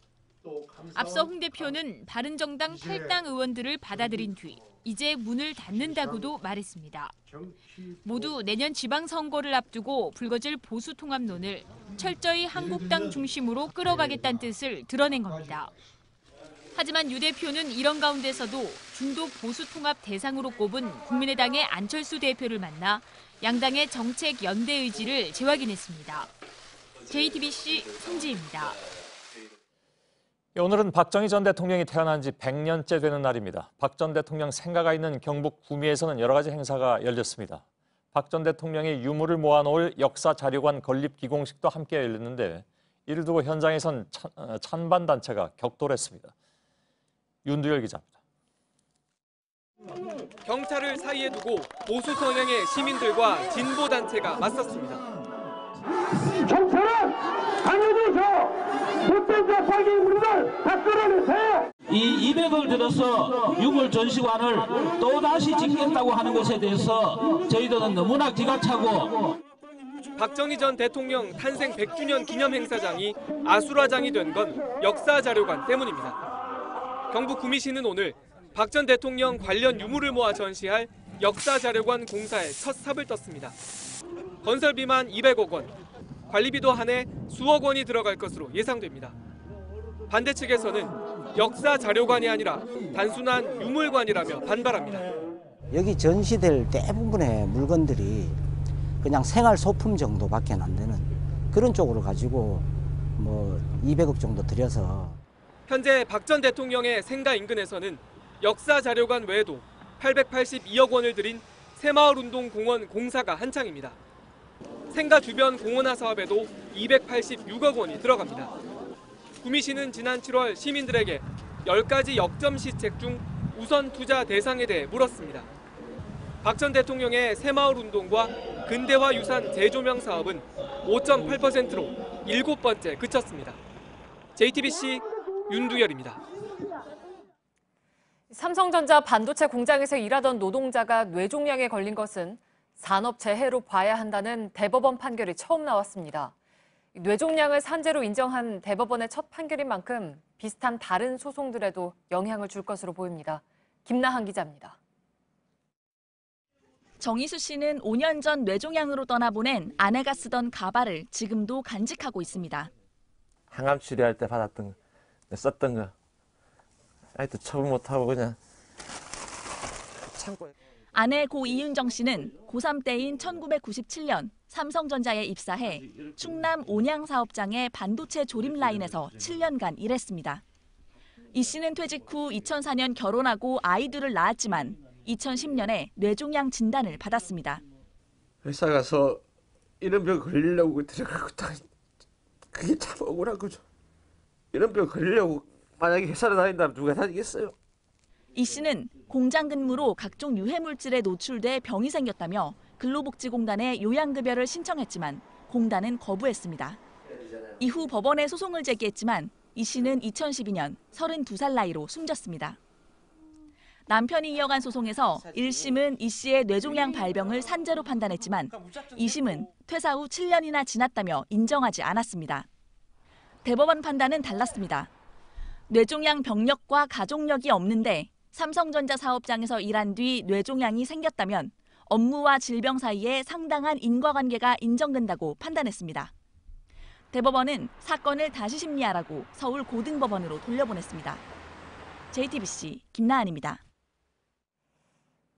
앞서 홍 대표는 바른정당 8당 의원들을 받아들인 뒤 이제 문을 닫는다고도 말했습니다. 모두 내년 지방선거를 앞두고 불거질 보수통합론을 철저히 한국당 중심으로 끌어가겠다는 뜻을 드러낸 겁니다. 하지만 유 대표는 이런 가운데서도 중도 보수통합 대상으로 꼽은 국민의당의 안철수 대표를 만나 양당의 정책 연대 의지를 재확인했습니다. JTBC 송지혜입니다. 오늘은 박정희 전 대통령이 태어난 지 100년째 되는 날입니다. 박 전 대통령 생가가 있는 경북 구미에서는 여러 가지 행사가 열렸습니다. 박 전 대통령의 유물을 모아놓을 역사자료관 건립 기공식도 함께 열렸는데 이를 두고 현장에선 찬반단체가 격돌했습니다. 윤두열 기자입니다. 경찰을 사이에 두고 보수 성향의 시민들과 진보단체가 맞섰습니다. 경찰은 강요돼서 못된 자파기 우리를 다 끌어내세요. 이 200을 들어서 유물 전시관을 또다시 짓겠다고 하는 것에 대해서 저희들은 너무나 기가 차고 박정희 전 대통령 탄생 100주년 기념 행사장이 아수라장이 된 건 역사자료관 때문입니다. 경북 구미시는 오늘 박 전 대통령 관련 유물을 모아 전시할 역사자료관 공사에 첫 삽을 떴습니다. 건설비만 200억 원, 관리비도 한해 수억 원이 들어갈 것으로 예상됩니다. 반대 측에서는 역사자료관이 아니라 단순한 유물관이라며 반발합니다. 여기 전시될 대부분의 물건들이 그냥 생활 소품 정도밖에 안 되는 그런 쪽으로 가지고 200억 정도 들여서 현재 박 전 대통령의 생가 인근에서는 역사자료관 외에도 882억 원을 들인 새마을운동공원 공사가 한창입니다. 생가 주변 공원화 사업에도 286억 원이 들어갑니다. 구미시는 지난 7월 시민들에게 10가지 역점 시책 중 우선 투자 대상에 대해 물었습니다. 박 전 대통령의 새마을운동과 근대화 유산 재조명 사업은 5.8%로 7번째 그쳤습니다. JTBC 윤두열입니다. 삼성전자 반도체 공장에서 일하던 노동자가 뇌종양에 걸린 것은 산업재해로 봐야 한다는 대법원 판결이 처음 나왔습니다. 뇌종양을 산재로 인정한 대법원의 첫 판결인 만큼 비슷한 다른 소송들에도 영향을 줄 것으로 보입니다. 김나한 기자입니다. 정희수 씨는 5년 전 뇌종양으로 떠나보낸 아내가 쓰던 가발을 지금도 간직하고 있습니다. 항암 치료할 때 받았던 거, 썼던 거. 하여튼 처분 못하고 그냥 참고. 아내 고 이윤정 씨는 고3 때인 1997년 삼성전자에 입사해 충남 온양 사업장의 반도체 조립 라인에서 7년간 일했습니다. 이 씨는 퇴직 후 2004년 결혼하고 아이들을 낳았지만 2010년에 뇌종양 진단을 받았습니다. 회사 가서 이런 병 걸리려고 들어가고 그게 참 억울한 거죠. 이런 병 걸리려고 만약에 회사를 다닌다면 누가 다니겠어요? 이 씨는 공장 근무로 각종 유해물질에 노출돼 병이 생겼다며 근로복지공단에 요양급여를 신청했지만 공단은 거부했습니다. 이후 법원에 소송을 제기했지만 이 씨는 2012년 32살 나이로 숨졌습니다. 남편이 이어간 소송에서 1심은 이 씨의 뇌종양 발병을 산재로 판단했지만 2심은 퇴사 후 7년이나 지났다며 인정하지 않았습니다. 대법원 판단은 달랐습니다. 뇌종양 병력과 가족력이 없는데 삼성전자 사업장에서 일한 뒤 뇌종양이 생겼다면 업무와 질병 사이에 상당한 인과관계가 인정된다고 판단했습니다. 대법원은 사건을 다시 심리하라고 서울 고등법원으로 돌려보냈습니다. JTBC 김나한입니다.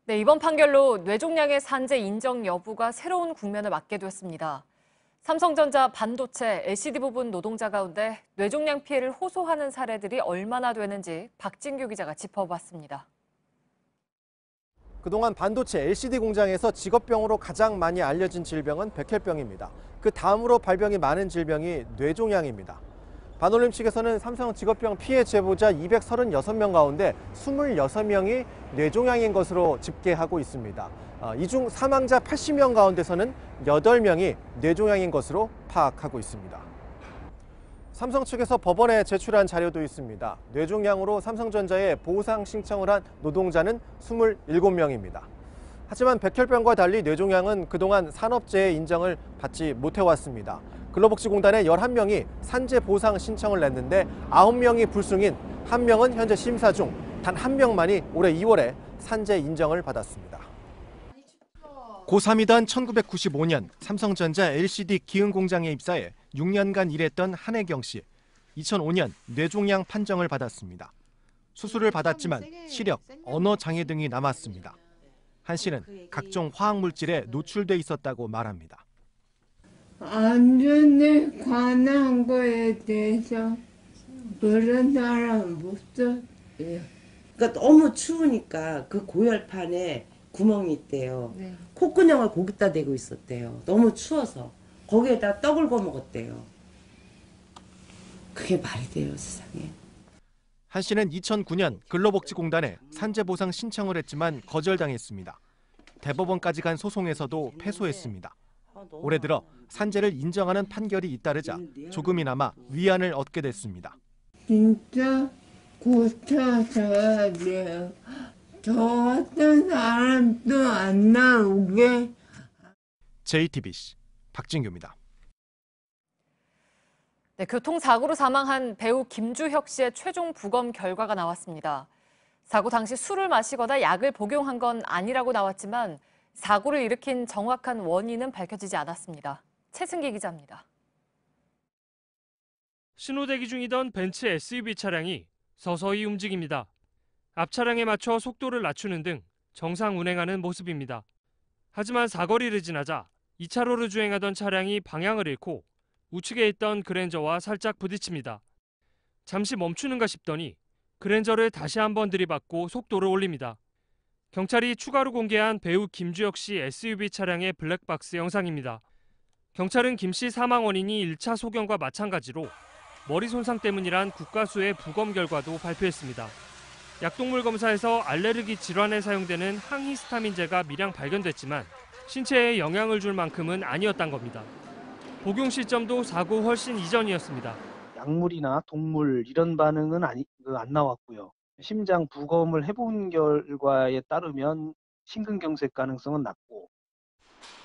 네, 이번 판결로 뇌종양의 산재 인정 여부가 새로운 국면을 맞게 됐습니다. 삼성전자 반도체 LCD 부분 노동자 가운데 뇌종양 피해를 호소하는 사례들이 얼마나 되는지 박진규 기자가 짚어봤습니다. 그동안 반도체 LCD 공장에서 직업병으로 가장 많이 알려진 질병은 백혈병입니다. 그 다음으로 발병이 많은 질병이 뇌종양입니다. 반올림 측에서는 삼성 직업병 피해 제보자 236명 가운데 26명이 뇌종양인 것으로 집계하고 있습니다. 이 중 사망자 80명 가운데서는 8명이 뇌종양인 것으로 파악하고 있습니다. 삼성 측에서 법원에 제출한 자료도 있습니다. 뇌종양으로 삼성전자에 보상 신청을 한 노동자는 27명입니다. 하지만 백혈병과 달리 뇌종양은 그동안 산업재해 인정을 받지 못해왔습니다. 근로복지공단의 11명이 산재 보상 신청을 냈는데 9명이 불승인 1명은 현재 심사 중 단 1명만이 올해 2월에 산재 인정을 받았습니다. 고3이던 1995년 삼성전자 LCD 기흥 공장에 입사해 6년간 일했던 한혜경 씨. 2005년 뇌종양 판정을 받았습니다. 수술을 받았지만 시력, 언어 장애 등이 남았습니다. 한 씨는 각종 화학물질에 노출돼 있었다고 말합니다. 안전에 관한 거에 대해서 그런 사람 못 써요. 그러니까 너무 추우니까 그 고열판에 구멍이 있대요. 네. 콧구멍을 거기다 대고 있었대요. 너무 추워서. 거기에다 떡을 구워 먹었대요. 그게 말이 돼요, 세상에. 한 씨는 2009년 근로복지공단에 산재보상 신청을 했지만 거절당했습니다. 대법원까지 간 소송에서도 패소했습니다. 올해 들어 산재를 인정하는 판결이 잇따르자 조금이나마 위안을 얻게 됐습니다. 진짜 고쳐줘야 돼요. 저 같은 사람도 안 나오게. JTBC 박진규입니다. 네, 교통사고로 사망한 배우 김주혁 씨의 최종 부검 결과가 나왔습니다. 사고 당시 술을 마시거나 약을 복용한 건 아니라고 나왔지만 사고를 일으킨 정확한 원인은 밝혀지지 않았습니다. 최승기 기자입니다. 신호대기 중이던 벤츠 SUV 차량이 서서히 움직입니다. 앞 차량에 맞춰 속도를 낮추는 등 정상 운행하는 모습입니다. 하지만 사거리를 지나자 2차로를 주행하던 차량이 방향을 잃고 우측에 있던 그랜저와 살짝 부딪힙니다. 잠시 멈추는가 싶더니 그랜저를 다시 한번 들이받고 속도를 올립니다. 경찰이 추가로 공개한 배우 김주혁 씨 SUV 차량의 블랙박스 영상입니다. 경찰은 김 씨 사망 원인이 1차 소견과 마찬가지로 머리 손상 때문이란 국가수의 부검 결과도 발표했습니다. 약동물 검사에서 알레르기 질환에 사용되는 항히스타민제가 미량 발견됐지만 신체에 영향을 줄 만큼은 아니었단 겁니다. 복용 시점도 사고 훨씬 이전이었습니다. 약물이나 동물 이런 반응은 안 나왔고요. 심장 부검을 해본 결과에 따르면 심근경색 가능성은 낮고.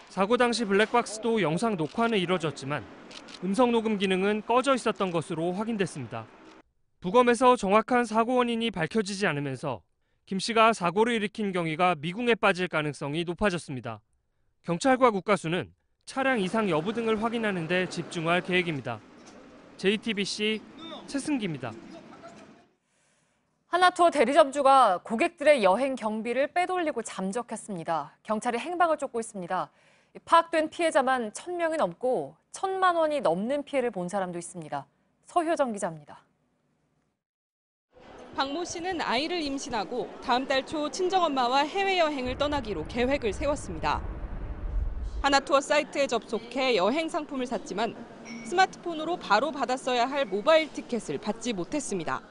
사고 당시 블랙박스도 영상 녹화는 이뤄졌지만 음성 녹음 기능은 꺼져 있었던 것으로 확인됐습니다. 부검에서 정확한 사고 원인이 밝혀지지 않으면서 김 씨가 사고를 일으킨 경위가 미궁에 빠질 가능성이 높아졌습니다. 경찰과 국가수는 차량 이상 여부 등을 확인하는 데 집중할 계획입니다. JTBC 최승기입니다. 하나투어 대리점주가 고객들의 여행 경비를 빼돌리고 잠적했습니다. 경찰이 행방을 쫓고 있습니다. 파악된 피해자만 1,000명이 넘고 1,000만 원이 넘는 피해를 본 사람도 있습니다. 서효정 기자입니다. 박모 씨는 아이를 임신하고 다음 달 초 친정엄마와 해외여행을 떠나기로 계획을 세웠습니다. 하나투어 사이트에 접속해 여행 상품을 샀지만 스마트폰으로 바로 받았어야 할 모바일 티켓을 받지 못했습니다.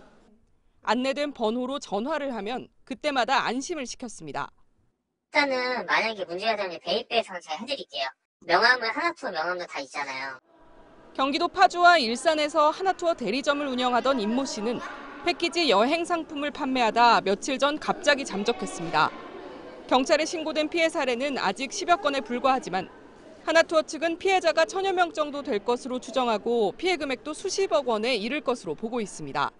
안내된 번호로 전화를 하면 그때마다 안심을 시켰습니다. 일단은 만약에 문제가 되면 베이베이에서 제가 해드릴게요. 명함은 하나투어 명함도 다 있잖아요. 경기도 파주와 일산에서 하나투어 대리점을 운영하던 임모 씨는 패키지 여행 상품을 판매하다 며칠 전 갑자기 잠적했습니다. 경찰에 신고된 피해 사례는 아직 10여 건에 불과하지만 하나투어 측은 피해자가 1,000여 명 정도 될 것으로 추정하고 피해 금액도 수십억 원에 이를 것으로 보고 있습니다.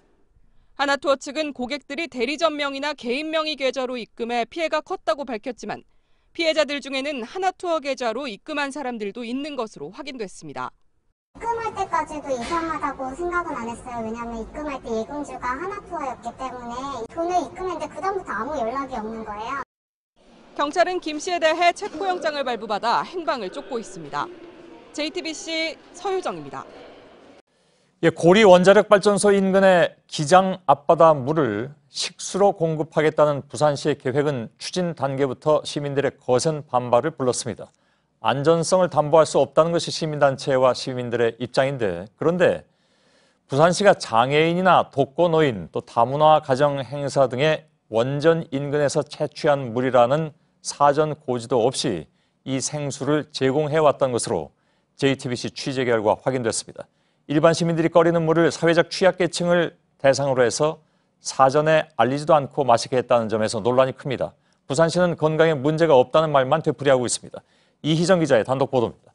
하나투어 측은 고객들이 대리점 명의나 개인 명의 계좌로 입금해 피해가 컸다고 밝혔지만 피해자들 중에는 하나투어 계좌로 입금한 사람들도 있는 것으로 확인됐습니다. 입금할 때까지도 이상하다고 생각은 안 했어요. 왜냐하면 입금할 때 예금주가 하나투어였기 때문에 돈을 입금했는데 그다음부터 아무 연락이 없는 거예요. 경찰은 김 씨에 대해 체포영장을 발부받아 행방을 쫓고 있습니다. JTBC 서효정입니다. 고리 원자력 발전소 인근의 기장 앞바다 물을 식수로 공급하겠다는 부산시의 계획은 추진 단계부터 시민들의 거센 반발을 불렀습니다. 안전성을 담보할 수 없다는 것이 시민단체와 시민들의 입장인데, 그런데 부산시가 장애인이나 독거노인 또 다문화 가정 행사 등의 원전 인근에서 채취한 물이라는 사전 고지도 없이 이 생수를 제공해왔던 것으로 JTBC 취재 결과 확인됐습니다. 일반 시민들이 꺼리는 물을 사회적 취약계층을 대상으로 해서 사전에 알리지도 않고 마시게 했다는 점에서 논란이 큽니다. 부산시는 건강에 문제가 없다는 말만 되풀이하고 있습니다. 이희정 기자의 단독 보도입니다.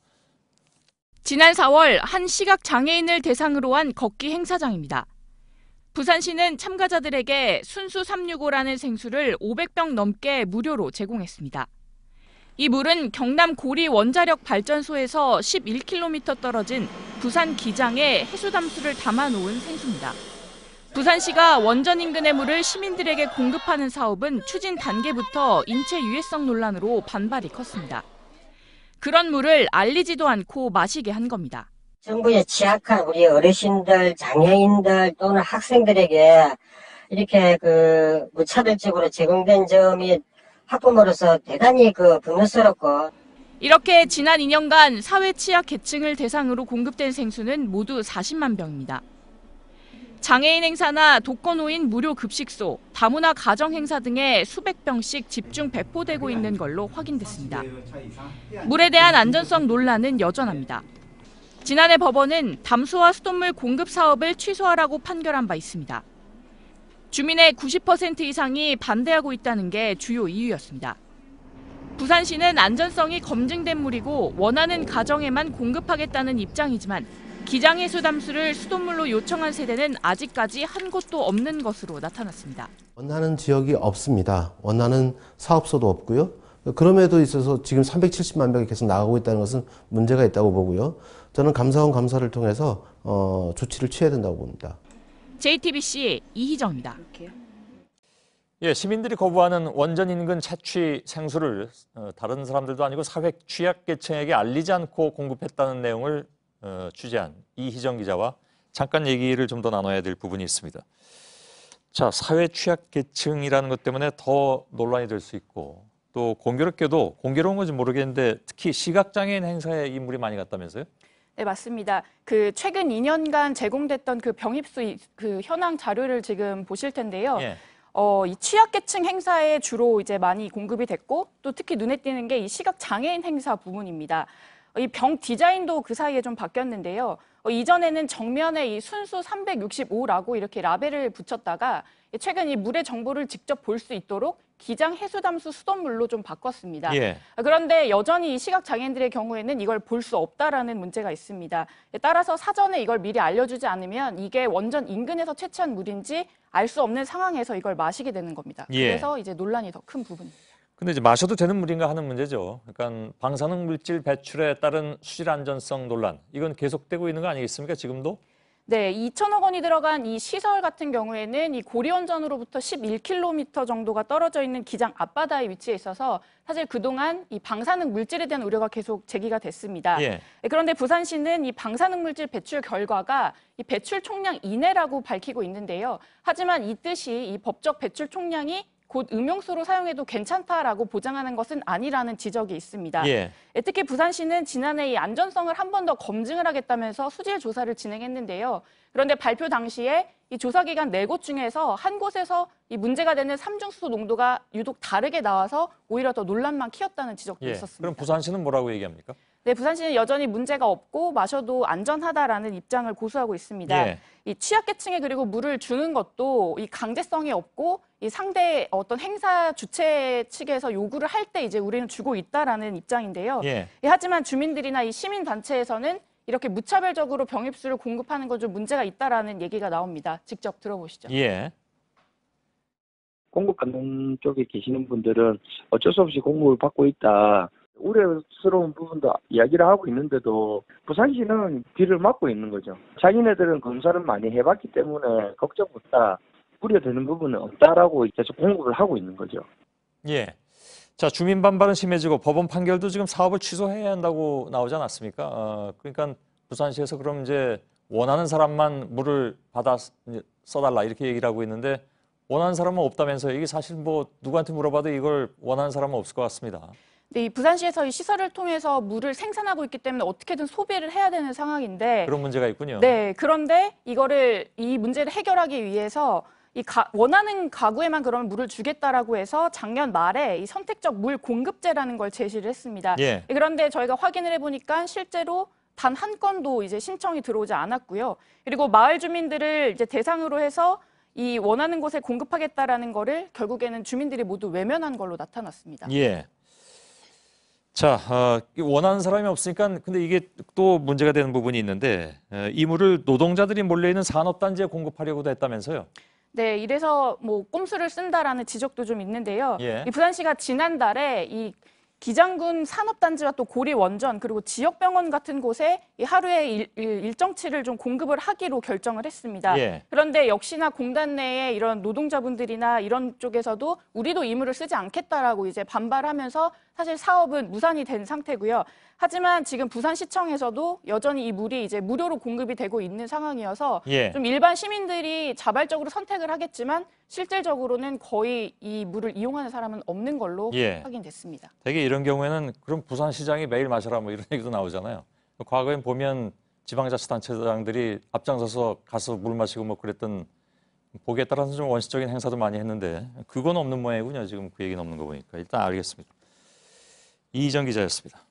지난 4월 한 시각장애인을 대상으로 한 걷기 행사장입니다. 부산시는 참가자들에게 순수 365라는 생수를 500병 넘게 무료로 제공했습니다. 이 물은 경남 고리 원자력 발전소에서 11km 떨어진 부산 기장에 해수담수를 담아놓은 생수입니다. 부산시가 원전 인근의 물을 시민들에게 공급하는 사업은 추진 단계부터 인체 유해성 논란으로 반발이 컸습니다. 그런 물을 알리지도 않고 마시게 한 겁니다. 정부의 취약한 우리 어르신들, 장애인들 또는 학생들에게 이렇게 무차별적으로 제공된 점이 학부모로서 대단히 분노스럽고. 이렇게 지난 2년간 사회 취약 계층을 대상으로 공급된 생수는 모두 40만 병입니다. 장애인 행사나 독거노인 무료 급식소, 다문화 가정 행사 등에 수백 병씩 집중 배포되고 있는 걸로 확인됐습니다. 물에 대한 안전성 논란은 여전합니다. 지난해 법원은 담수화 수돗물 공급 사업을 취소하라고 판결한 바 있습니다. 주민의 90% 이상이 반대하고 있다는 게 주요 이유였습니다. 부산시는 안전성이 검증된 물이고 원하는 가정에만 공급하겠다는 입장이지만 기장해수 담수를 수돗물로 요청한 세대는 아직까지 한 곳도 없는 것으로 나타났습니다. 원하는 지역이 없습니다. 원하는 사업소도 없고요. 그럼에도 있어서 지금 370만 병이 계속 나가고 있다는 것은 문제가 있다고 보고요. 저는 감사원 감사를 통해서 조치를 취해야 된다고 봅니다. JTBC 이희정입니다. 시민들이 거부하는 원전 인근 채취 생수를 다른 사람들도 아니고 사회 취약계층에게 알리지 않고 공급했다는 내용을 취재한 이희정 기자와 잠깐 얘기를 좀 더 나눠야 될 부분이 있습니다. 자, 사회 취약계층이라는 것 때문에 더 논란이 될 수 있고 또 공교롭게도 공교로운 건지 모르겠는데 특히 시각장애인 행사에 이 물이 많이 갔다면서요? 네, 맞습니다. 최근 2년간 제공됐던 병입수 현황 자료를 지금 보실 텐데요. 예. 이 취약계층 행사에 주로 이제 많이 공급이 됐고 또 특히 눈에 띄는 게 이 시각장애인 행사 부분입니다. 이 병 디자인도 그 사이에 좀 바뀌었는데요. 이전에는 정면에 이 순수 365라고 이렇게 라벨을 붙였다가 최근 이 물의 정보를 직접 볼 수 있도록 기장 해수담수 수돗물로 좀 바꿨습니다. 예. 그런데 여전히 이 시각장애인들의 경우에는 이걸 볼 수 없다라는 문제가 있습니다. 따라서 사전에 이걸 미리 알려주지 않으면 이게 원전 인근에서 채취한 물인지 알 수 없는 상황에서 이걸 마시게 되는 겁니다. 예. 그래서 이제 논란이 더 큰 부분입니다. 근데 이제 마셔도 되는 물인가 하는 문제죠. 그러니까 방사능 물질 배출에 따른 수질 안전성 논란, 이건 계속되고 있는 거 아니겠습니까? 지금도? 네, 2천억 원이 들어간 이 시설 같은 경우에는 이 고리원전으로부터 11km 정도가 떨어져 있는 기장 앞바다에 위치해 있어서 사실 그동안 이 방사능 물질에 대한 우려가 계속 제기가 됐습니다. 예. 그런데 부산시는 이 방사능 물질 배출 결과가 이 배출 총량 이내라고 밝히고 있는데요. 하지만 이 뜻이 이 법적 배출 총량이 곧 음용수로 사용해도 괜찮다라고 보장하는 것은 아니라는 지적이 있습니다. 예. 특히 부산시는 지난해 이 안전성을 한 번 더 검증을 하겠다면서 수질 조사를 진행했는데요. 그런데 발표 당시에 이 조사 기관 4곳 중에서 한 곳에서 이 문제가 되는 삼중수소 농도가 유독 다르게 나와서 오히려 더 논란만 키웠다는 지적도 예. 있었습니다. 그럼 부산시는 뭐라고 얘기합니까? 네, 부산시는 여전히 문제가 없고 마셔도 안전하다라는 입장을 고수하고 있습니다. 예. 이 취약계층에 그리고 물을 주는 것도 이 강제성이 없고 이 상대 어떤 행사 주체 측에서 요구를 할 때 이제 우리는 주고 있다라는 입장인데요. 예. 하지만 주민들이나 이 시민 단체에서는 이렇게 무차별적으로 병입수를 공급하는 건 좀 문제가 있다라는 얘기가 나옵니다. 직접 들어보시죠. 예. 공급받는 쪽에 계시는 분들은 어쩔 수 없이 공급을 받고 있다. 우려스러운 부분도 이야기를 하고 있는데도 부산시는 귀를 막고 있는 거죠. 자기네들은 검사를 많이 해봤기 때문에 걱정 없다. 우려되는 부분은 없다라고 계속 공급을 하고 있는 거죠. 예. 자, 주민 반발은 심해지고 법원 판결도 지금 사업을 취소해야 한다고 나오지 않았습니까? 그러니까 부산시에서 그럼 이제 원하는 사람만 물을 받아 써달라 이렇게 얘기를 하고 있는데 원하는 사람은 없다면서요. 이게 사실 뭐 누구한테 물어봐도 이걸 원하는 사람은 없을 것 같습니다. 네, 이 부산시에서 이 시설을 통해서 물을 생산하고 있기 때문에 어떻게든 소비를 해야 되는 상황인데 그런 문제가 있군요. 네, 그런데 이 문제를 해결하기 위해서 원하는 가구에만 그러면 물을 주겠다라고 해서 작년 말에 이 선택적 물 공급제라는 걸 제시를 했습니다. 예. 그런데 저희가 확인을 해보니까 실제로 단 한 건도 이제 신청이 들어오지 않았고요. 그리고 마을 주민들을 이제 대상으로 해서 이 원하는 곳에 공급하겠다라는 거를 결국에는 주민들이 모두 외면한 걸로 나타났습니다. 예. 자, 원하는 사람이 없으니까 근데 이게 또 문제가 되는 부분이 있는데 이 물을 노동자들이 몰려있는 산업단지에 공급하려고도 했다면서요? 네, 이래서 뭐 꼼수를 쓴다라는 지적도 좀 있는데요. 예. 이 부산시가 지난달에 이 기장군 산업단지와 또 고리 원전 그리고 지역병원 같은 곳에 이 하루에 일정치를 좀 공급을 하기로 결정을 했습니다. 예. 그런데 역시나 공단 내에 이런 노동자분들이나 이런 쪽에서도 우리도 이 물을 쓰지 않겠다라고 이제 반발하면서 사실 사업은 무산이 된 상태고요. 하지만 지금 부산시청에서도 여전히 이 물이 이제 무료로 공급이 되고 있는 상황이어서 예. 좀 일반 시민들이 자발적으로 선택을 하겠지만 실질적으로는 거의 이 물을 이용하는 사람은 없는 걸로 예. 확인됐습니다. 되게 이런 경우에는 그럼 부산시장이 매일 마셔라 뭐 이런 얘기도 나오잖아요. 과거엔 보면 지방자치단체장들이 앞장서서 가서 물 마시고 뭐 그랬던 보기에 따라서 좀 원시적인 행사도 많이 했는데 그건 없는 모양이군요. 지금 그 얘기는 없는 거 보니까. 일단 알겠습니다. 이희정 기자였습니다.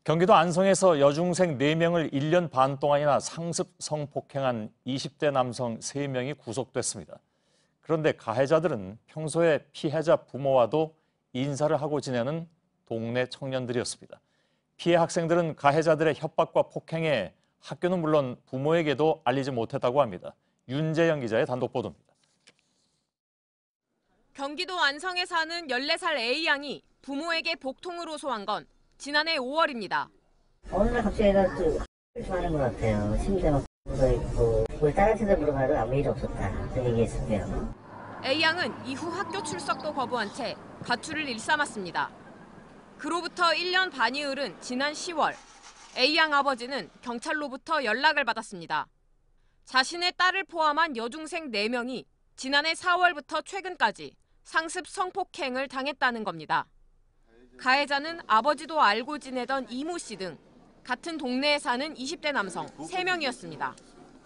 경기도 안성에서 여중생 4명을 1년 반 동안이나 상습 성폭행한 20대 남성 3명이 구속됐습니다. 그런데 가해자들은 평소에 피해자 부모와도 인사를 하고 지내는 동네 청년들이었습니다. 피해 학생들은 가해자들의 협박과 폭행에 학교는 물론 부모에게도 알리지 못했다고 합니다. 윤재영 기자의 단독 보도입니다. 경기도 안성에 사는 14살 A양이 부모에게 복통을 호소한 건 지난해 5월입니다. 어느 날 갑자기 애가 좀 하는 것 같아요. 침대 막 묻어있고 우리 딸한테도 물어봐도 아무 일 없었다. 그 얘기했었고요. A양은 이후 학교 출석도 거부한 채 가출을 일삼았습니다. 그로부터 1년 반이 흐른 지난 10월, A양 아버지는 경찰로부터 연락을 받았습니다. 자신의 딸을 포함한 여중생 4명이 지난해 4월부터 최근까지 상습 성폭행을 당했다는 겁니다. 가해자는 아버지도 알고 지내던 이모 씨 등 같은 동네에 사는 20대 남성 3명이었습니다.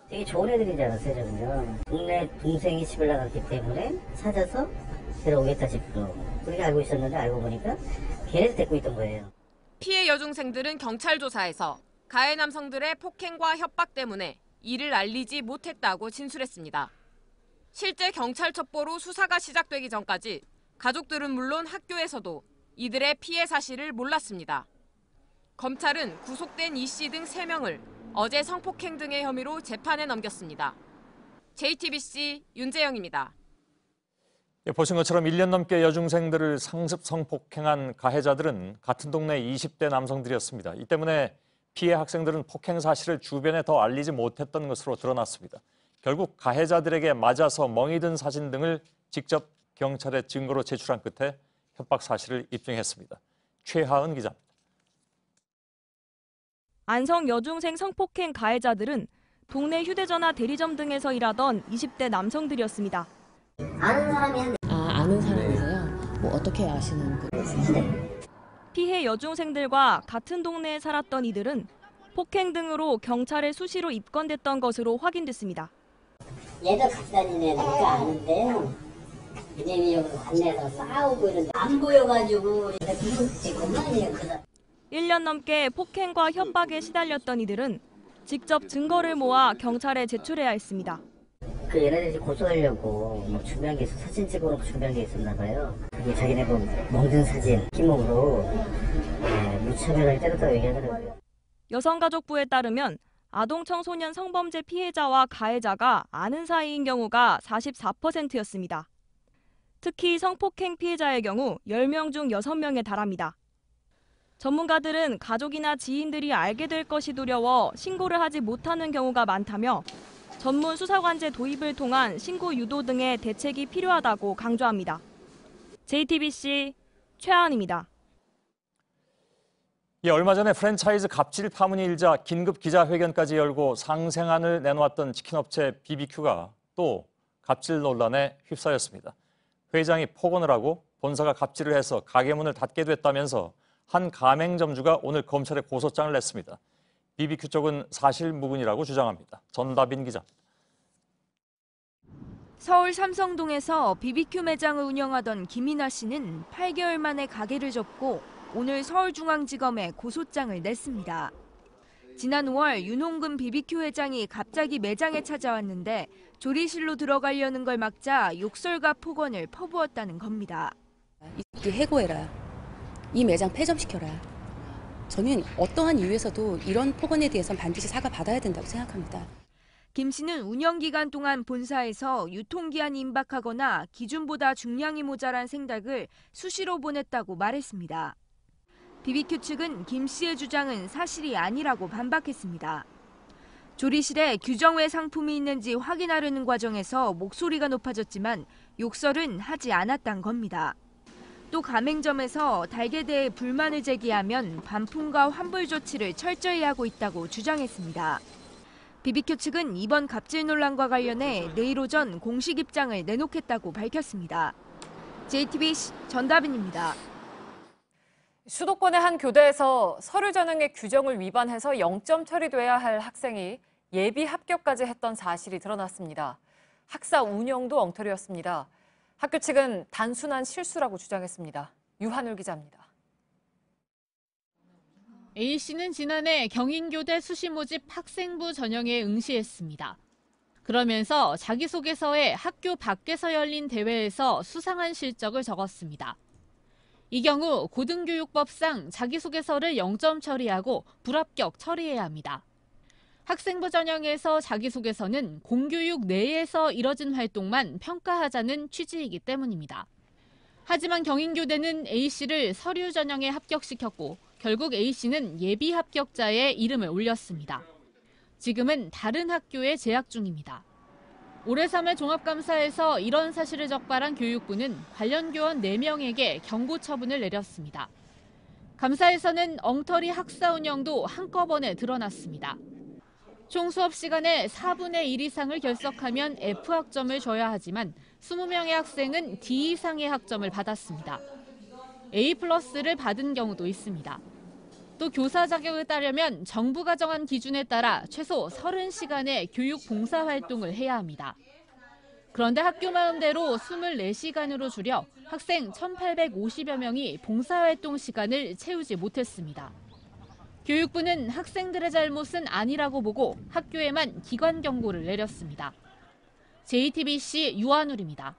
되게 좋은 애들인 줄 알았어요, 저는요. 동네 동생이 집을 나갔기 때문에 찾아서 데려오겠다 싶고 그렇게 알고 있었는데 알고 보니까 걔네들 데리고 있던 거예요. 피해 여중생들은 경찰 조사에서 가해 남성들의 폭행과 협박 때문에 이를 알리지 못했다고 진술했습니다. 실제 경찰 첩보로 수사가 시작되기 전까지 가족들은 물론 학교에서도 이들의 피해 사실을 몰랐습니다. 검찰은 구속된 이 씨 등 3명을 어제 성폭행 등의 혐의로 재판에 넘겼습니다. JTBC 윤재영입니다. 보신 것처럼 1년 넘게 여중생들을 상습 성폭행한 가해자들은 같은 동네 20대 남성들이었습니다. 이 때문에 피해 학생들은 폭행 사실을 주변에 더 알리지 못했던 것으로 드러났습니다. 결국 가해자들에게 맞아서 멍이 든 사진 등을 직접 경찰에 증거로 제출한 끝에 협박 사실을 입증했습니다. 최하은 기자입니다. 안성 여중생 성폭행 가해자들은 동네 휴대전화 대리점 등에서 일하던 20대 남성들이었습니다. 아는 사람이 아는 사람이세요? 뭐 어떻게 아시는 분이세요? 피해 여중생들과 같은 동네에 살았던 이들은 폭행 등으로 경찰에 수시로 입건됐던 것으로 확인됐습니다. 얘도 같이 다니니까 아는데요. 그냥 여기 관내에서 싸우고 이런데 안 보여가지고 그것만이에요. 1년 넘게 폭행과 협박에 시달렸던 이들은 직접 증거를 모아 경찰에 제출해야 했습니다. 그 얘네들이 고소하려고 뭐 준비한 게 있어 사진 찍으러 준비한 게 있었나 봐요. 그게 자기네 뭐 멍든 사진 기목으로 무차별하게 때렸다고 얘기하더라고요. 여성가족부에 따르면 아동 청소년 성범죄 피해자와 가해자가 아는 사이인 경우가 44%였습니다. 특히 성폭행 피해자의 경우 10명 중 6명에 달합니다. 전문가들은 가족이나 지인들이 알게 될 것이 두려워 신고를 하지 못하는 경우가 많다며 전문 수사관제 도입을 통한 신고 유도 등의 대책이 필요하다고 강조합니다. JTBC 최하은입니다. 얼마 전에 프랜차이즈 갑질 파문이 일자 긴급 기자회견까지 열고 상생안을 내놓았던 치킨업체 BBQ가 또 갑질 논란에 휩싸였습니다. 회장이 폭언을 하고 본사가 갑질을 해서 가게 문을 닫게 됐다면서 한 가맹점주가 오늘 검찰에 고소장을 냈습니다. BBQ 쪽은 사실무근이라고 주장합니다. 전다빈 기자입니다. 서울 삼성동에서 BBQ 매장을 운영하던 김이나 씨는 8개월 만에 가게를 접고 오늘 서울중앙지검에 고소장을 냈습니다. 지난 5월 윤홍근 BBQ 회장이 갑자기 매장에 찾아왔는데 조리실로 들어가려는 걸 막자 욕설과 폭언을 퍼부었다는 겁니다. 이 해고해라. 이 매장 폐점시켜라. 저는 어떠한 이유에서도 이런 폭언에 대해서는 반드시 사과받아야 된다고 생각합니다. 김 씨는 운영 기간 동안 본사에서 유통기한이 임박하거나 기준보다 중량이 모자란 생닭을 수시로 보냈다고 말했습니다. BBQ 측은 김 씨의 주장은 사실이 아니라고 반박했습니다. 조리실에 규정 외 상품이 있는지 확인하려는 과정에서 목소리가 높아졌지만 욕설은 하지 않았단 겁니다. 또 가맹점에서 닭에 대해 불만을 제기하면 반품과 환불 조치를 철저히 하고 있다고 주장했습니다. BBQ 측은 이번 갑질 논란과 관련해 내일 오전 공식 입장을 내놓겠다고 밝혔습니다. JTBC 전다빈입니다. 수도권의 한 교대에서 서류 전형의 규정을 위반해서 0점 처리돼야 할 학생이 예비 합격까지 했던 사실이 드러났습니다. 학사 운영도 엉터리였습니다. 학교 측은 단순한 실수라고 주장했습니다. 유한울 기자입니다. A씨는 지난해 경인교대 수시모집 학생부 전형에 응시했습니다. 그러면서 자기소개서에 학교 밖에서 열린 대회에서 수상한 실적을 적었습니다. 이 경우 고등교육법상 자기소개서를 0점 처리하고 불합격 처리해야 합니다. 학생부 전형에서 자기소개서는 공교육 내에서 이뤄진 활동만 평가하자는 취지이기 때문입니다. 하지만 경인교대는 A씨를 서류 전형에 합격시켰고 결국 A씨는 예비 합격자의 이름을 올렸습니다. 지금은 다른 학교에 재학 중입니다. 올해 3월 종합감사에서 이런 사실을 적발한 교육부는 관련 교원 4명에게 경고 처분을 내렸습니다. 감사에서는 엉터리 학사 운영도 한꺼번에 드러났습니다. 총 수업 시간의 4분의 1 이상을 결석하면 F학점을 줘야 하지만 20명의 학생은 D 이상의 학점을 받았습니다. A+를 받은 경우도 있습니다. 또 교사 자격을 따려면 정부가 정한 기준에 따라 최소 30시간의 교육 봉사 활동을 해야 합니다. 그런데 학교 마음대로 24시간으로 줄여 학생 1,850여 명이 봉사활동 시간을 채우지 못했습니다. 교육부는 학생들의 잘못은 아니라고 보고 학교에만 기관 경고를 내렸습니다. JTBC 유한울입니다.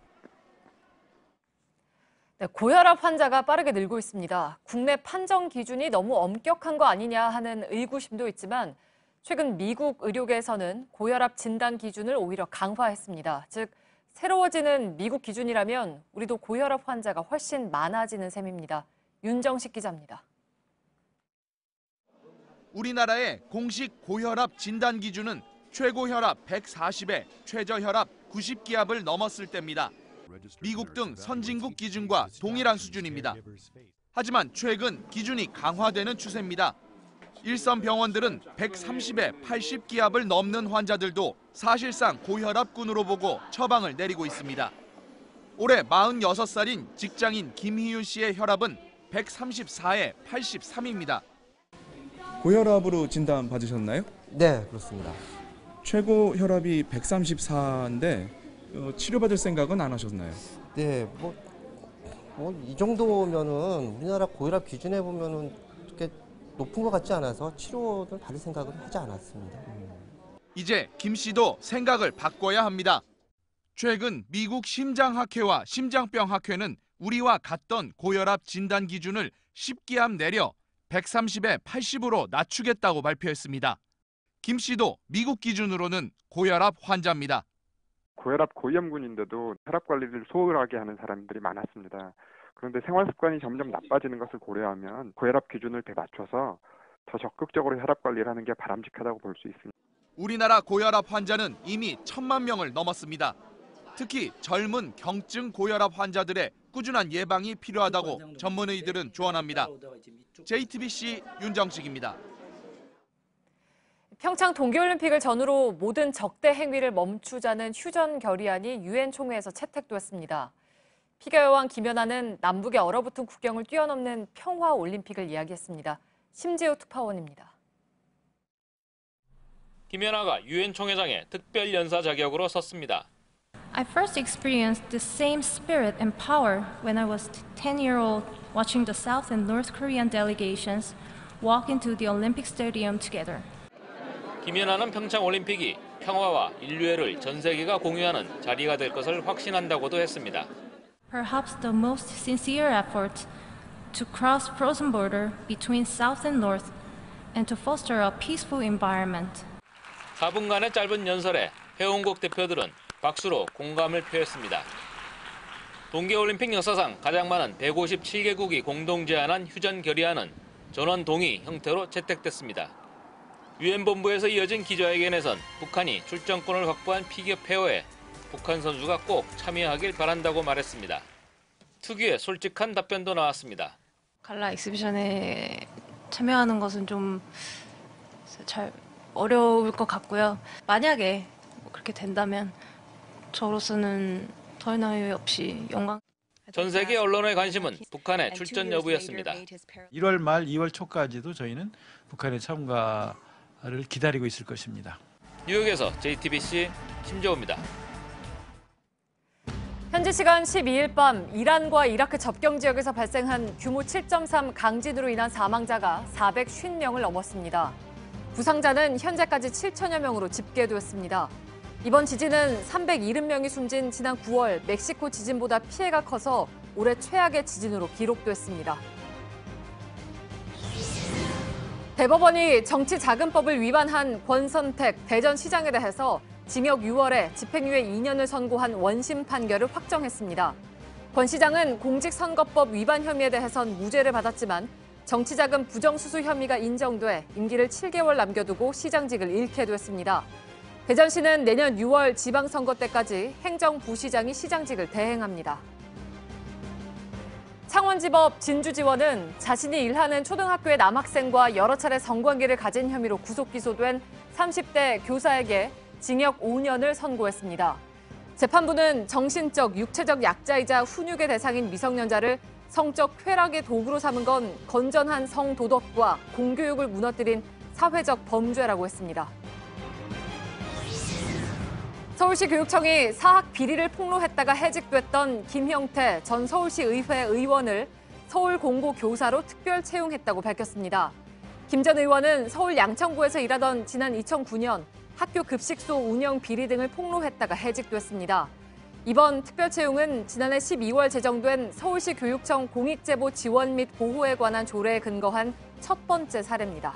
네, 고혈압 환자가 빠르게 늘고 있습니다. 국내 판정 기준이 너무 엄격한 거 아니냐 하는 의구심도 있지만 최근 미국 의료계에서는 고혈압 진단 기준을 오히려 강화했습니다. 즉, 새로워지는 미국 기준이라면 우리도 고혈압 환자가 훨씬 많아지는 셈입니다. 윤정식 기자입니다. 우리나라의 공식 고혈압 진단 기준은 최고 혈압 140에 최저 혈압 90기압을 넘었을 때입니다. 미국 등 선진국 기준과 동일한 수준입니다. 하지만 최근 기준이 강화되는 추세입니다. 일선 병원들은 130에 80기압을 넘는 환자들도 사실상 고혈압군으로 보고 처방을 내리고 있습니다. 올해 46살인 직장인 김희윤 씨의 혈압은 134에 83입니다. 고혈압으로 진단 받으셨나요? 네, 그렇습니다. 최고 혈압이 134인데 치료받을 생각은 안 하셨나요? 네, 이 정도면은 우리나라 고혈압 기준에 보면은 그렇게 높은 것 같지 않아서 치료를 받을 생각은 하지 않았습니다. 이제 김 씨도 생각을 바꿔야 합니다. 최근 미국 심장학회와 심장병학회는 우리와 같던 고혈압 진단 기준을 10기압 내려 130에 80으로 낮추겠다고 발표했습니다. 김 씨도 미국 기준으로는 고혈압 환자입니다. 고혈압 고위험군인데도 혈압 관리를 소홀하게 하는 사람들이 많았습니다. 그런데 생활 습관이 점점 나빠지는 것을 고려하면 고혈압 기준을 더 낮춰서 더 적극적으로 혈압 관리를 하는 게 바람직하다고 볼 수 있습니다. 우리나라 고혈압 환자는 이미 1,000만 명을 넘었습니다. 특히 젊은 경증 고혈압 환자들의 꾸준한 예방이 필요하다고 전문의들은 조언합니다. JTBC 윤정식입니다. 평창 동계올림픽을 전후로 모든 적대 행위를 멈추자는 휴전 결의안이 유엔 총회에서 채택됐습니다. 피겨 여왕 김연아는 남북의 얼어붙은 국경을 뛰어넘는 평화 올림픽을 이야기했습니다. 심재호 특파원입니다. 김연아가 유엔 총회장에 특별 연사 자격으로 섰습니다. I first experienced the same spirit and power when I was 10-year-old watching the South and North Korean delegations walk into the Olympic Stadium together. 김연아는 평창 올림픽이 평화와 인류애를 전 세계가 공유하는 자리가 될 것을 확신한다고도 했습니다. Perhaps the most sincere effort to cross frozen border between South and North and to foster a peaceful environment. 4분간의 짧은 연설에 회원국 대표들은 박수로 공감을 표했습니다. 동계올림픽 역사상 가장 많은 157개국이 공동 제안한 휴전 결의안은 전원 동의 형태로 채택됐습니다. 유엔 본부에서 이어진 기자회견에선 북한이 출전권을 확보한 피겨 페어에 북한 선수가 꼭 참여하길 바란다고 말했습니다. 특유의 솔직한 답변도 나왔습니다. 갈라 엑스비션에 참여하는 것은 좀 잘 어려울 것 같고요. 만약에 그렇게 된다면 저로서는 더 이상 후회 없이 영광. 전 세계 언론의 관심은 북한의 출전 여부였습니다. 1월 말 2월 초까지도 저희는 북한의 참가를 기다리고 있을 것입니다. 뉴욕에서 JTBC 심재호입니다. 현지 시간 12일 밤 이란과 이라크 접경 지역에서 발생한 규모 7.3 강진으로 인한 사망자가 450명을 넘었습니다. 부상자는 현재까지 7천여 명으로 집계됐습니다. 이번 지진은 370명이 숨진 지난 9월 멕시코 지진보다 피해가 커서 올해 최악의 지진으로 기록됐습니다. 대법원이 정치자금법을 위반한 권선택 대전시장에 대해서 징역 6월에 집행유예 2년을 선고한 원심 판결을 확정했습니다. 권 시장은 공직선거법 위반 혐의에 대해선 무죄를 받았지만 정치자금 부정수수 혐의가 인정돼 임기를 7개월 남겨두고 시장직을 잃게 됐습니다. 대전시는 내년 6월 지방선거 때까지 행정부시장이 시장직을 대행합니다. 창원지법 진주지원은 자신이 일하는 초등학교의 남학생과 여러 차례 성관계를 가진 혐의로 구속 기소된 30대 교사에게 징역 5년을 선고했습니다. 재판부는 정신적, 육체적 약자이자 훈육의 대상인 미성년자를 성적 쾌락의 도구로 삼은 건 건전한 성도덕과 공교육을 무너뜨린 사회적 범죄라고 했습니다. 서울시 교육청이 사학 비리를 폭로했다가 해직됐던 김형태 전 서울시 의회 의원을 서울 공고 교사로 특별 채용했다고 밝혔습니다. 김 전 의원은 서울 양천구에서 일하던 지난 2009년 학교 급식소 운영 비리 등을 폭로했다가 해직됐습니다. 이번 특별 채용은 지난해 12월 제정된 서울시 교육청 공익제보 지원 및 보호에 관한 조례에 근거한 첫 번째 사례입니다.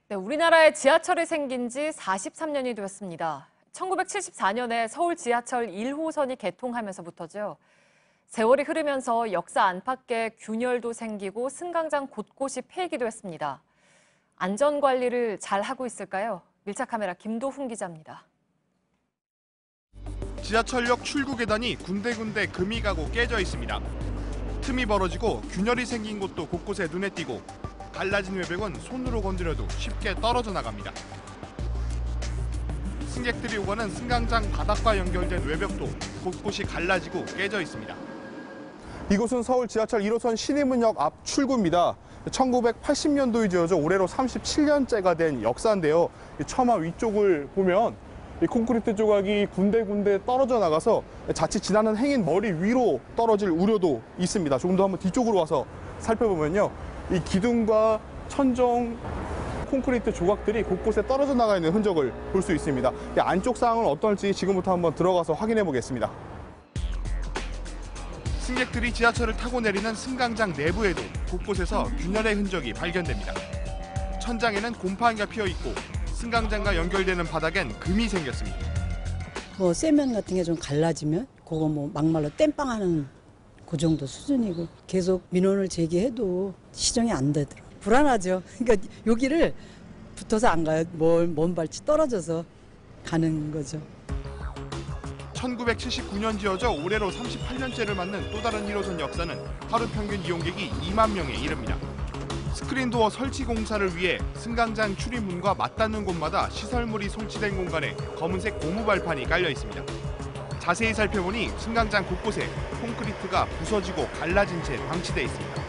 네, 우리나라에 지하철이 생긴 지 43년이 되었습니다. 1974년에 서울 지하철 1호선이 개통하면서부터죠. 세월이 흐르면서 역사 안팎의 균열도 생기고 승강장 곳곳이 폐기도 했습니다. 안전관리를 잘 하고 있을까요? 밀착카메라 김도훈 기자입니다. 지하철역 출구 계단이 군데군데 금이 가고 깨져 있습니다. 틈이 벌어지고 균열이 생긴 곳도 곳곳에 눈에 띄고 갈라진 외벽은 손으로 건드려도 쉽게 떨어져 나갑니다. 승객들이 오가는 승강장 바닥과 연결된 외벽도 곳곳이 갈라지고 깨져 있습니다. 이곳은 서울 지하철 1호선 신의문역 앞 출구입니다. 1980년도에 지어져 올해로 37년째가 된 역사인데요. 처마 위쪽을 보면 이 콘크리트 조각이 군데군데 떨어져 나가서 자칫 지나는 행인 머리 위로 떨어질 우려도 있습니다. 조금 더 한번 뒤쪽으로 와서 살펴보면요. 이 기둥과 천정, 콘크리트 조각들이 곳곳에 떨어져 나가 있는 흔적을 볼 수 있습니다. 이 안쪽 상황은 어떨지 지금부터 한번 들어가서 확인해 보겠습니다. 승객들이 지하철을 타고 내리는 승강장 내부에도 곳곳에서 균열의 흔적이 발견됩니다. 천장에는 곰팡이가 피어 있고 승강장과 연결되는 바닥엔 금이 생겼습니다. 뭐 쇠면 같은 게 좀 갈라지면 그거 뭐 막말로 땜빵하는 그 정도 수준이고 계속 민원을 제기해도 시정이 안 되더라고요. 불안하죠. 그러니까 여기를 붙어서 안 가요. 먼 발치 떨어져서 가는 거죠. 1979년 지어져 올해로 38년째를 맞는 또 다른 1호선 역사는 하루 평균 이용객이 2만 명에 이릅니다. 스크린도어 설치 공사를 위해 승강장 출입문과 맞닿는 곳마다 시설물이 설치된 공간에 검은색 고무 발판이 깔려 있습니다. 자세히 살펴보니 승강장 곳곳에 콘크리트가 부서지고 갈라진 채 방치돼 있습니다.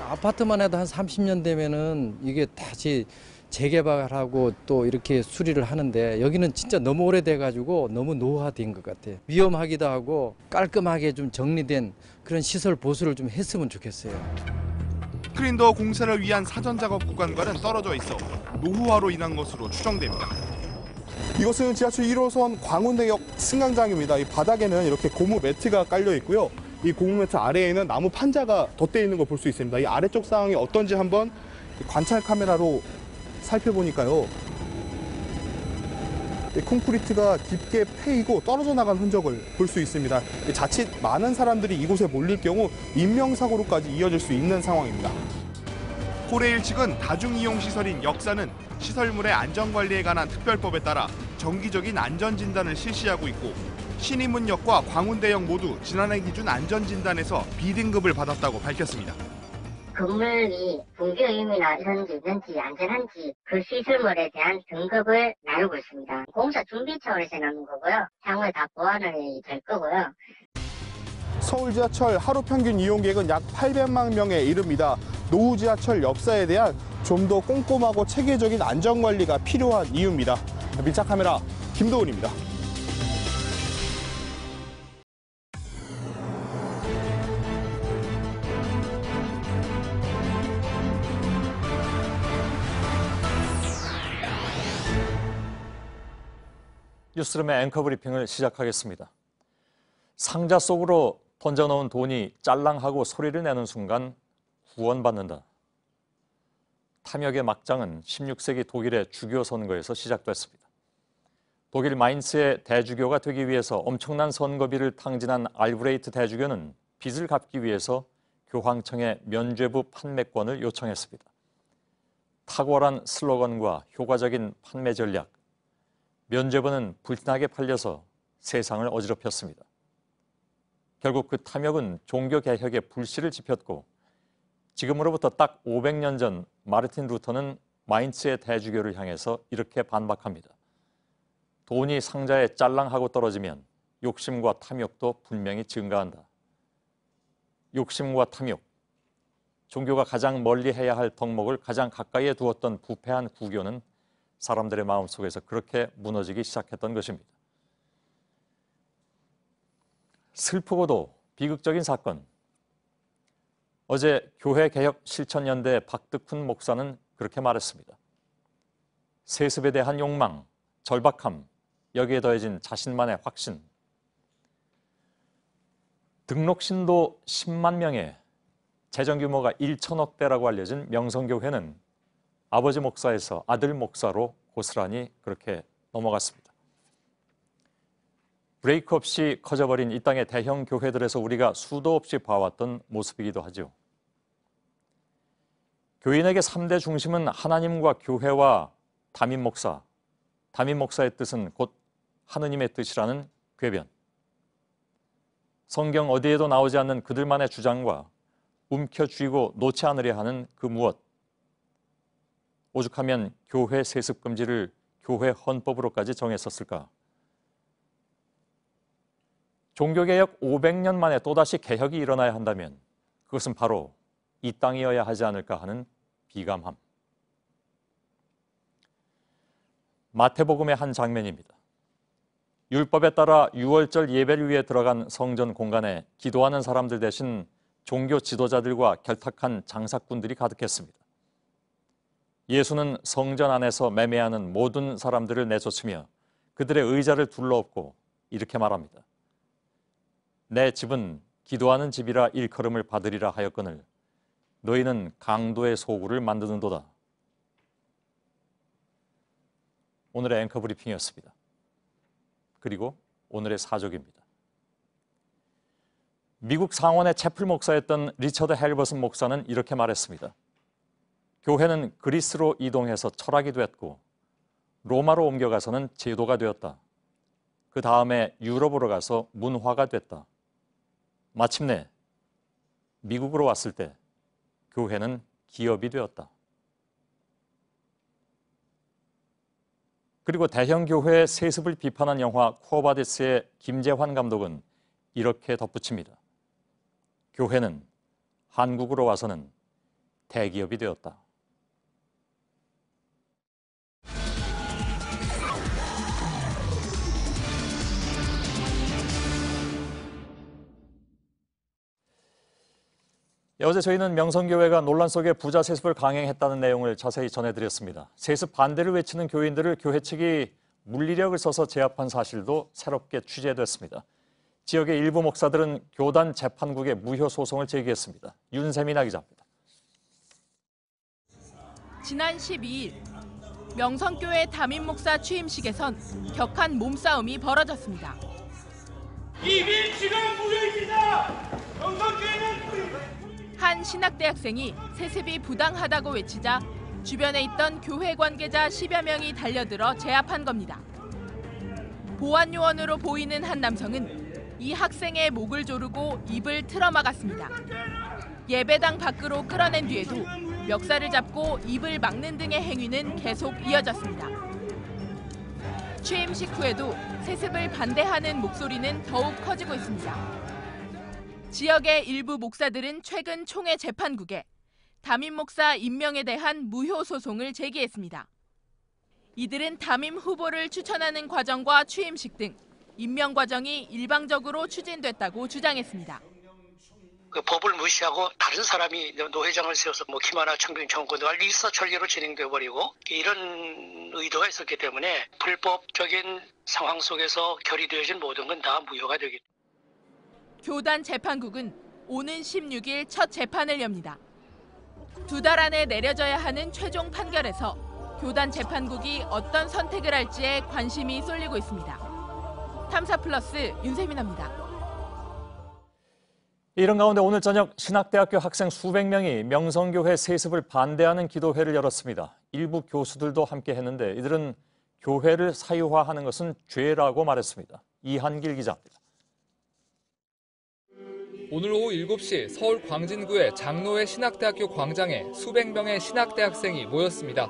아파트만 해도 한 30년 되면은 이게 다시 재개발하고 또 이렇게 수리를 하는데 여기는 진짜 너무 오래돼가지고 너무 노후화된 것 같아요. 위험하기도 하고 깔끔하게 좀 정리된 그런 시설 보수를 좀 했으면 좋겠어요. 스크린도어 공사를 위한 사전 작업 구간과는 떨어져 있어 노후화로 인한 것으로 추정됩니다. 이곳은 지하철 1호선 광운대역 승강장입니다. 이 바닥에는 이렇게 고무 매트가 깔려 있고요. 이 고무 매트 아래에는 나무 판자가 덧대 있는 걸 볼 수 있습니다. 이 아래쪽 상황이 어떤지 한번 관찰 카메라로 살펴보니까요. 콘크리트가 깊게 패이고 떨어져 나간 흔적을 볼 수 있습니다. 자칫 많은 사람들이 이곳에 몰릴 경우 인명사고로까지 이어질 수 있는 상황입니다. 코레일 측은 다중이용시설인 역사는 시설물의 안전관리에 관한 특별법에 따라 정기적인 안전진단을 실시하고 있고 신의문역과 광운대역 모두 지난해 기준 안전진단에서 B등급을 받았다고 밝혔습니다. 건물이 붕괴 의미나 이런 게 있는지 안전한지 그 시설물에 대한 등급을 나누고 있습니다. 공사 준비 차원에서 나눈 거고요. 향후에 다 보완이 될 거고요. 서울 지하철 하루 평균 이용객은 약 800만 명에 이릅니다. 노후 지하철 역사에 대한 좀 더 꼼꼼하고 체계적인 안전관리가 필요한 이유입니다. 밀착 카메라 김도훈입니다. 뉴스룸의 앵커 브리핑을 시작하겠습니다. 상자 속으로 던져놓은 돈이 짤랑하고 소리를 내는 순간 구원받는다. 탐욕의 막장은 16세기 독일의 주교 선거에서 시작됐습니다. 독일 마인츠의 대주교가 되기 위해서 엄청난 선거비를 탕진한 알브레이트 대주교는 빚을 갚기 위해서 교황청에 면죄부 판매권을 요청했습니다. 탁월한 슬로건과 효과적인 판매 전략, 면죄부는 불티나게 팔려서 세상을 어지럽혔습니다. 결국 그 탐욕은 종교개혁의 불씨를 지폈고 지금으로부터 딱 500년 전 마르틴 루터는 마인츠의 대주교를 향해서 이렇게 반박합니다. 돈이 상자에 짤랑하고 떨어지면 욕심과 탐욕도 분명히 증가한다. 욕심과 탐욕, 종교가 가장 멀리 해야 할 덕목을 가장 가까이에 두었던 부패한 구교는 사람들의 마음속에서 그렇게 무너지기 시작했던 것입니다. 슬프고도 비극적인 사건. 어제 교회개혁 실천연대 박득훈 목사는 그렇게 말했습니다. 세습에 대한 욕망, 절박함, 여기에 더해진 자신만의 확신. 등록 신도 10만 명에 재정 규모가 1천억 대라고 알려진 명성교회는 아버지 목사에서 아들 목사로 고스란히 그렇게 넘어갔습니다. 브레이크 없이 커져버린 이 땅의 대형 교회들에서 우리가 수도 없이 봐왔던 모습이기도 하죠. 교인에게 3대 중심은 하나님과 교회와 담임 목사. 담임 목사의 뜻은 곧 하느님의 뜻이라는 궤변. 성경 어디에도 나오지 않는 그들만의 주장과 움켜쥐고 놓지 않으려 하는 그 무엇. 오죽하면 교회 세습 금지를 교회 헌법으로까지 정했었을까. 종교개혁 500년 만에 또다시 개혁이 일어나야 한다면 그것은 바로 이 땅이어야 하지 않을까 하는 비감함. 마태복음의 한 장면입니다. 율법에 따라 유월절 예배를 위해 들어간 성전 공간에 기도하는 사람들 대신 종교 지도자들과 결탁한 장사꾼들이 가득했습니다. 예수는 성전 안에서 매매하는 모든 사람들을 내쫓으며 그들의 의자를 둘러엎고 이렇게 말합니다. 내 집은 기도하는 집이라 일컬음을 받으리라 하였거늘 너희는 강도의 소굴을 만드는도다. 오늘의 앵커 브리핑이었습니다. 그리고 오늘의 사족입니다. 미국 상원의 채플 목사였던 리처드 헬버슨 목사는 이렇게 말했습니다. 교회는 그리스로 이동해서 철학이 됐고 로마로 옮겨가서는 제도가 되었다. 그 다음에 유럽으로 가서 문화가 됐다. 마침내 미국으로 왔을 때 교회는 기업이 되었다. 그리고 대형 교회의 세습을 비판한 영화 쿠어바디스의 김재환 감독은 이렇게 덧붙입니다. 교회는 한국으로 와서는 대기업이 되었다. 어제 저희는 명성교회가 논란 속에 부자 세습을 강행했다는 내용을 자세히 전해드렸습니다. 세습 반대를 외치는 교인들을 교회 측이 물리력을 써서 제압한 사실도 새롭게 취재됐습니다. 지역의 일부 목사들은 교단 재판국에 무효 소송을 제기했습니다. 윤세민아 기자입니다. 지난 12일 명성교회 담임 목사 취임식에선 격한 몸싸움이 벌어졌습니다. 이 밀치가 무효입니다. 명성교회는 한 신학대학생이 세습이 부당하다고 외치자 주변에 있던 교회 관계자 10여 명이 달려들어 제압한 겁니다. 보안 요원으로 보이는 한 남성은 이 학생의 목을 조르고 입을 틀어막았습니다. 예배당 밖으로 끌어낸 뒤에도 멱살을 잡고 입을 막는 등의 행위는 계속 이어졌습니다. 취임식 후에도 세습을 반대하는 목소리는 더욱 커지고 있습니다. 지역의 일부 목사들은 최근 총회 재판국에 담임 목사 임명에 대한 무효 소송을 제기했습니다. 이들은 담임 후보를 추천하는 과정과 취임식 등 임명 과정이 일방적으로 추진됐다고 주장했습니다. 그 법을 무시하고 다른 사람이 노회장을 세워서 김하나 청빙 청구가 일사천리로 진행돼 버리고 이런 의도가 있었기 때문에 불법적인 상황 속에서 결의되어진 모든 건 다 무효가 되기. 교단 재판국은 오는 16일 첫 재판을 엽니다. 2달 안에 내려져야 하는 최종 판결에서 교단 재판국이 어떤 선택을 할지에 관심이 쏠리고 있습니다. 탐사플러스 윤세민아입니다. 이런 가운데 오늘 저녁 신학대학교 학생 수백 명이 명성교회 세습을 반대하는 기도회를 열었습니다. 일부 교수들도 함께 했는데 이들은 교회를 사유화하는 것은 죄라고 말했습니다. 이한길 기자입니다. 오늘 오후 7시 서울 광진구의 장로회 신학대학교 광장에 수백 명의 신학대학생이 모였습니다.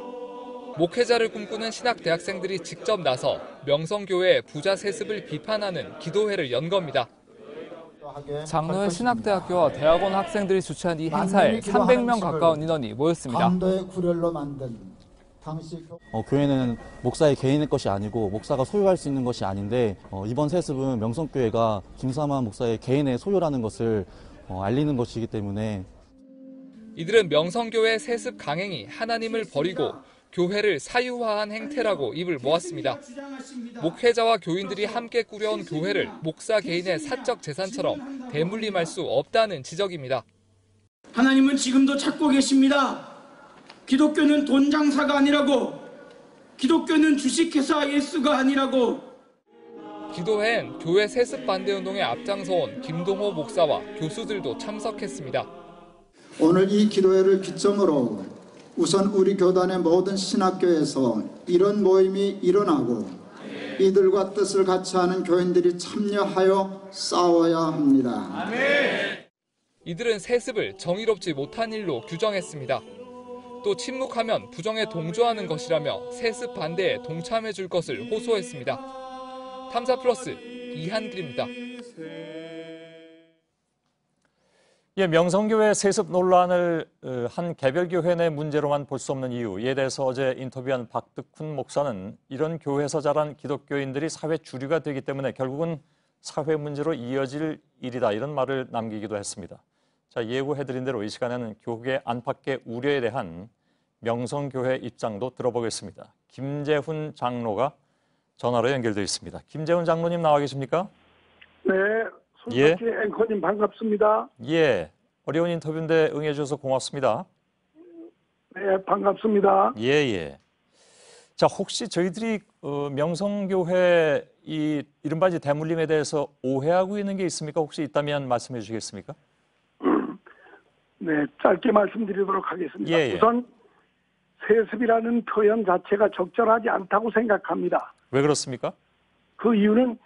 목회자를 꿈꾸는 신학대학생들이 직접 나서 명성교회의 부자 세습을 비판하는 기도회를 연 겁니다. 장로의 신학대학교와 대학원 학생들이 주최한 이 행사에 300명 가까운 인원이 모였습니다. 감도의 구렬로 만든 당시 교회는 목사의 개인의 것이 아니고 목사가 소유할 수 있는 것이 아닌데 이번 세습은 명성교회가 김삼환 목사의 개인의 소유라는 것을 알리는 것이기 때문에 이들은 명성교회 세습 강행이 하나님을 버리고 교회를 사유화한 행태라고 입을 모았습니다. 목회자와 교인들이 함께 꾸려온 교회를 목사 개인의 사적 재산처럼 대물림할 수 없다는 지적입니다. 하나님은 지금도 찾고 계십니다. 기독교는 돈 장사가 아니라고, 기독교는 주식회사 예수가 아니라고. 기도회엔 교회 세습 반대 운동에 앞장서온 김동호 목사와 교수들도 참석했습니다. 오늘 이 기도회를 기점으로 우선 우리 교단의 모든 신학교에서 이런 모임이 일어나고 이들과 뜻을 같이 하는 교인들이 참여하여 싸워야 합니다. 이들은 세습을 정의롭지 못한 일로 규정했습니다. 또 침묵하면 부정에 동조하는 것이라며 세습 반대에 동참해 줄 것을 호소했습니다. 탐사플러스 이한길입니다. 예, 명성교회 세습 논란을 한 개별교회 내 문제로만 볼 수 없는 이유, 이에 대해서 어제 인터뷰한 박덕훈 목사는 이런 교회에서 자란 기독교인들이 사회 주류가 되기 때문에 결국은 사회 문제로 이어질 일이다, 이런 말을 남기기도 했습니다. 자, 예고해드린 대로 이 시간에는 교회 안팎의 우려에 대한 명성교회 입장도 들어보겠습니다. 김재훈 장로가 전화로 연결되어 있습니다. 김재훈 장로님 나와 계십니까? 네, 손석희 앵커님 반갑습니다. 예, 어려운 인터뷰인데 응해주셔서 고맙습니다. 네, 반갑습니다. 예. 자, 혹시 저희들이 명성교회 이 이른바 대물림에 대해서 오해하고 있는 게 있습니까? 혹시 있다면 말씀해 주시겠습니까? 네, 짧게 말씀드리도록 하겠습니다. 예. 우선 세습이라는 표현 자체가 적절하지 않다고 생각합니다. 왜 그렇습니까? 그 이유는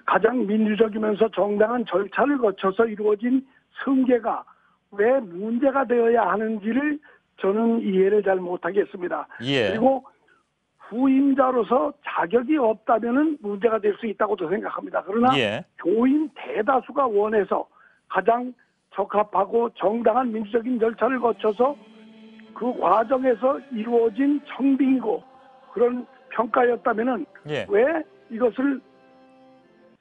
가장 민주적이면서 정당한 절차를 거쳐서 이루어진 승계가 왜 문제가 되어야 하는지를 저는 이해를 잘 못하겠습니다. 예. 그리고 후임자로서 자격이 없다면은 문제가 될 수 있다고도 생각합니다. 그러나 교인 대다수가 원해서 가장 적합하고 정당한 민주적인 절차를 거쳐서 그 과정에서 이루어진 청빙이고 그런 평가였다면은 왜 이것을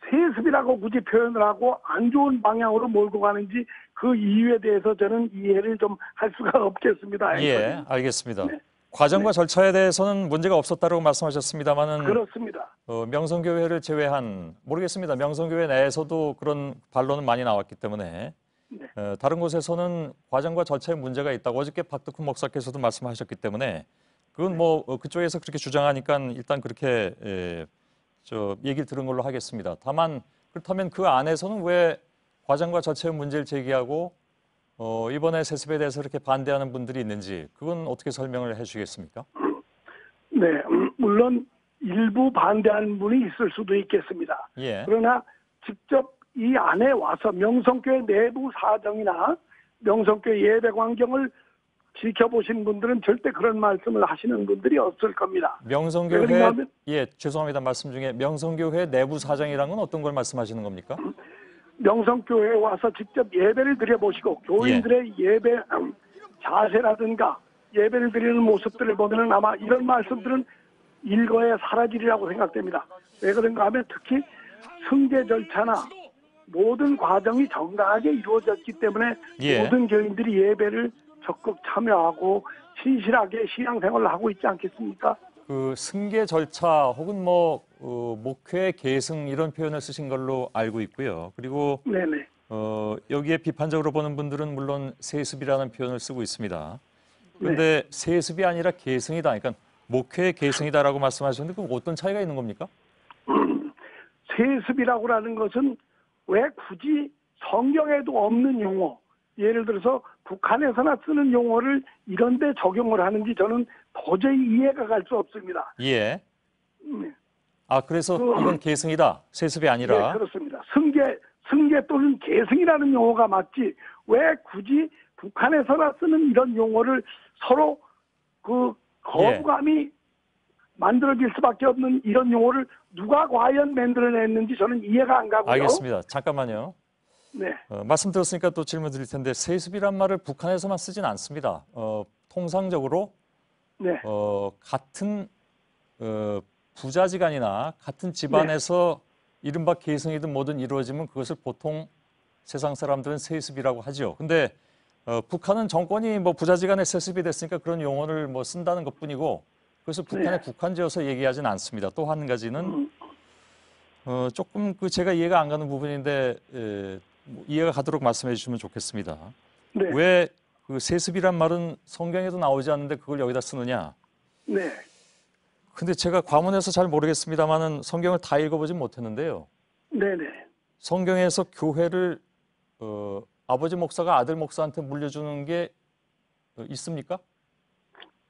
세습이라고 굳이 표현을 하고 안 좋은 방향으로 몰고 가는지 그 이유에 대해서 저는 이해를 좀 할 수가 없겠습니다. 예, 알겠습니다. 과정과 절차에 대해서는 문제가 없었다고 말씀하셨습니다만은 그렇습니다. 명성교회를 제외한 모르겠습니다. 명성교회 내에서도 그런 반론은 많이 나왔기 때문에 다른 곳에서는 과정과 절차에 문제가 있다고 어저께 박덕훈 목사께서도 말씀하셨기 때문에 그건 뭐 그쪽에서 그렇게 주장하니까 일단 그렇게 얘기를 들은 걸로 하겠습니다. 다만 그렇다면 그 안에서는 왜 과정과 절차의 문제를 제기하고 이번에 세습에 대해서 이렇게 반대하는 분들이 있는지 그건 어떻게 설명을 해주시겠습니까? 네, 물론 일부 반대하는 분이 있을 수도 있겠습니다. 그러나 직접 이 안에 와서 명성교회 내부 사정이나 명성교회 예배 광경을 지켜보신 분들은 절대 그런 말씀을 하시는 분들이 없을 겁니다. 명성교회, 죄송합니다. 말씀 중에 명성교회 내부 사정이란 건 어떤 걸 말씀하시는 겁니까? 명성교회에 와서 직접 예배를 드려보시고 교인들의 예배 자세라든가 예배를 드리는 모습들을 보면 아마 이런 말씀들은 일거에 사라지리라고 생각됩니다. 왜 그런가 하면 특히 승계 절차나 모든 과정이 정당하게 이루어졌기 때문에 모든 교인들이 예배를 적극 참여하고 신실하게 신앙생활을 하고 있지 않겠습니까? 그 승계 절차 혹은 목회 계승 이런 표현을 쓰신 걸로 알고 있고요. 그리고 여기에 비판적으로 보는 분들은 물론 세습이라는 표현을 쓰고 있습니다. 그런데 세습이 아니라 계승이다. 그러니까 목회 계승이다라고 말씀하셨는데 그럼 어떤 차이가 있는 겁니까? 세습이라고 하는 것은 왜 굳이 성경에도 없는 용어, 예를 들어서 북한에서나 쓰는 용어를 이런 데 적용을 하는지 저는 도저히 이해가 갈 수 없습니다. 예. 아, 그래서 이건 계승이다. 세습이 아니라. 네, 그렇습니다. 승계 또는 계승이라는 용어가 맞지 왜 굳이 북한에서나 쓰는 이런 용어를 서로 그 거부감이 만들어질 수밖에 없는 이런 용어를 누가 과연 만들어냈는지 저는 이해가 안 가고요. 알겠습니다. 잠깐만요. 네. 말씀 들었으니까 또 질문 드릴 텐데 세습이란 말을 북한에서만 쓰진 않습니다. 통상적으로 네. 같은 부자지간이나 같은 집안에서 이른바 계승이든 뭐든 이루어지면 그것을 보통 세상 사람들은 세습이라고 하죠. 근데 북한은 정권이 뭐 부자지간에 세습이 됐으니까 그런 용어를 뭐 쓴다는 것뿐이고 그것을 북한에 국한지어서 얘기하진 않습니다. 또 한 가지는 조금 제가 이해가 안 가는 부분인데 이해가 가도록 말씀해 주시면 좋겠습니다. 네. 왜 그 세습이란 말은 성경에도 나오지 않는데 그걸 여기다 쓰느냐? 네. 근데 제가 과문해서 잘 모르겠습니다만은 성경을 다 읽어보진 못했는데요. 네네. 성경에서 교회를 아버지 목사가 아들 목사한테 물려주는 게 있습니까?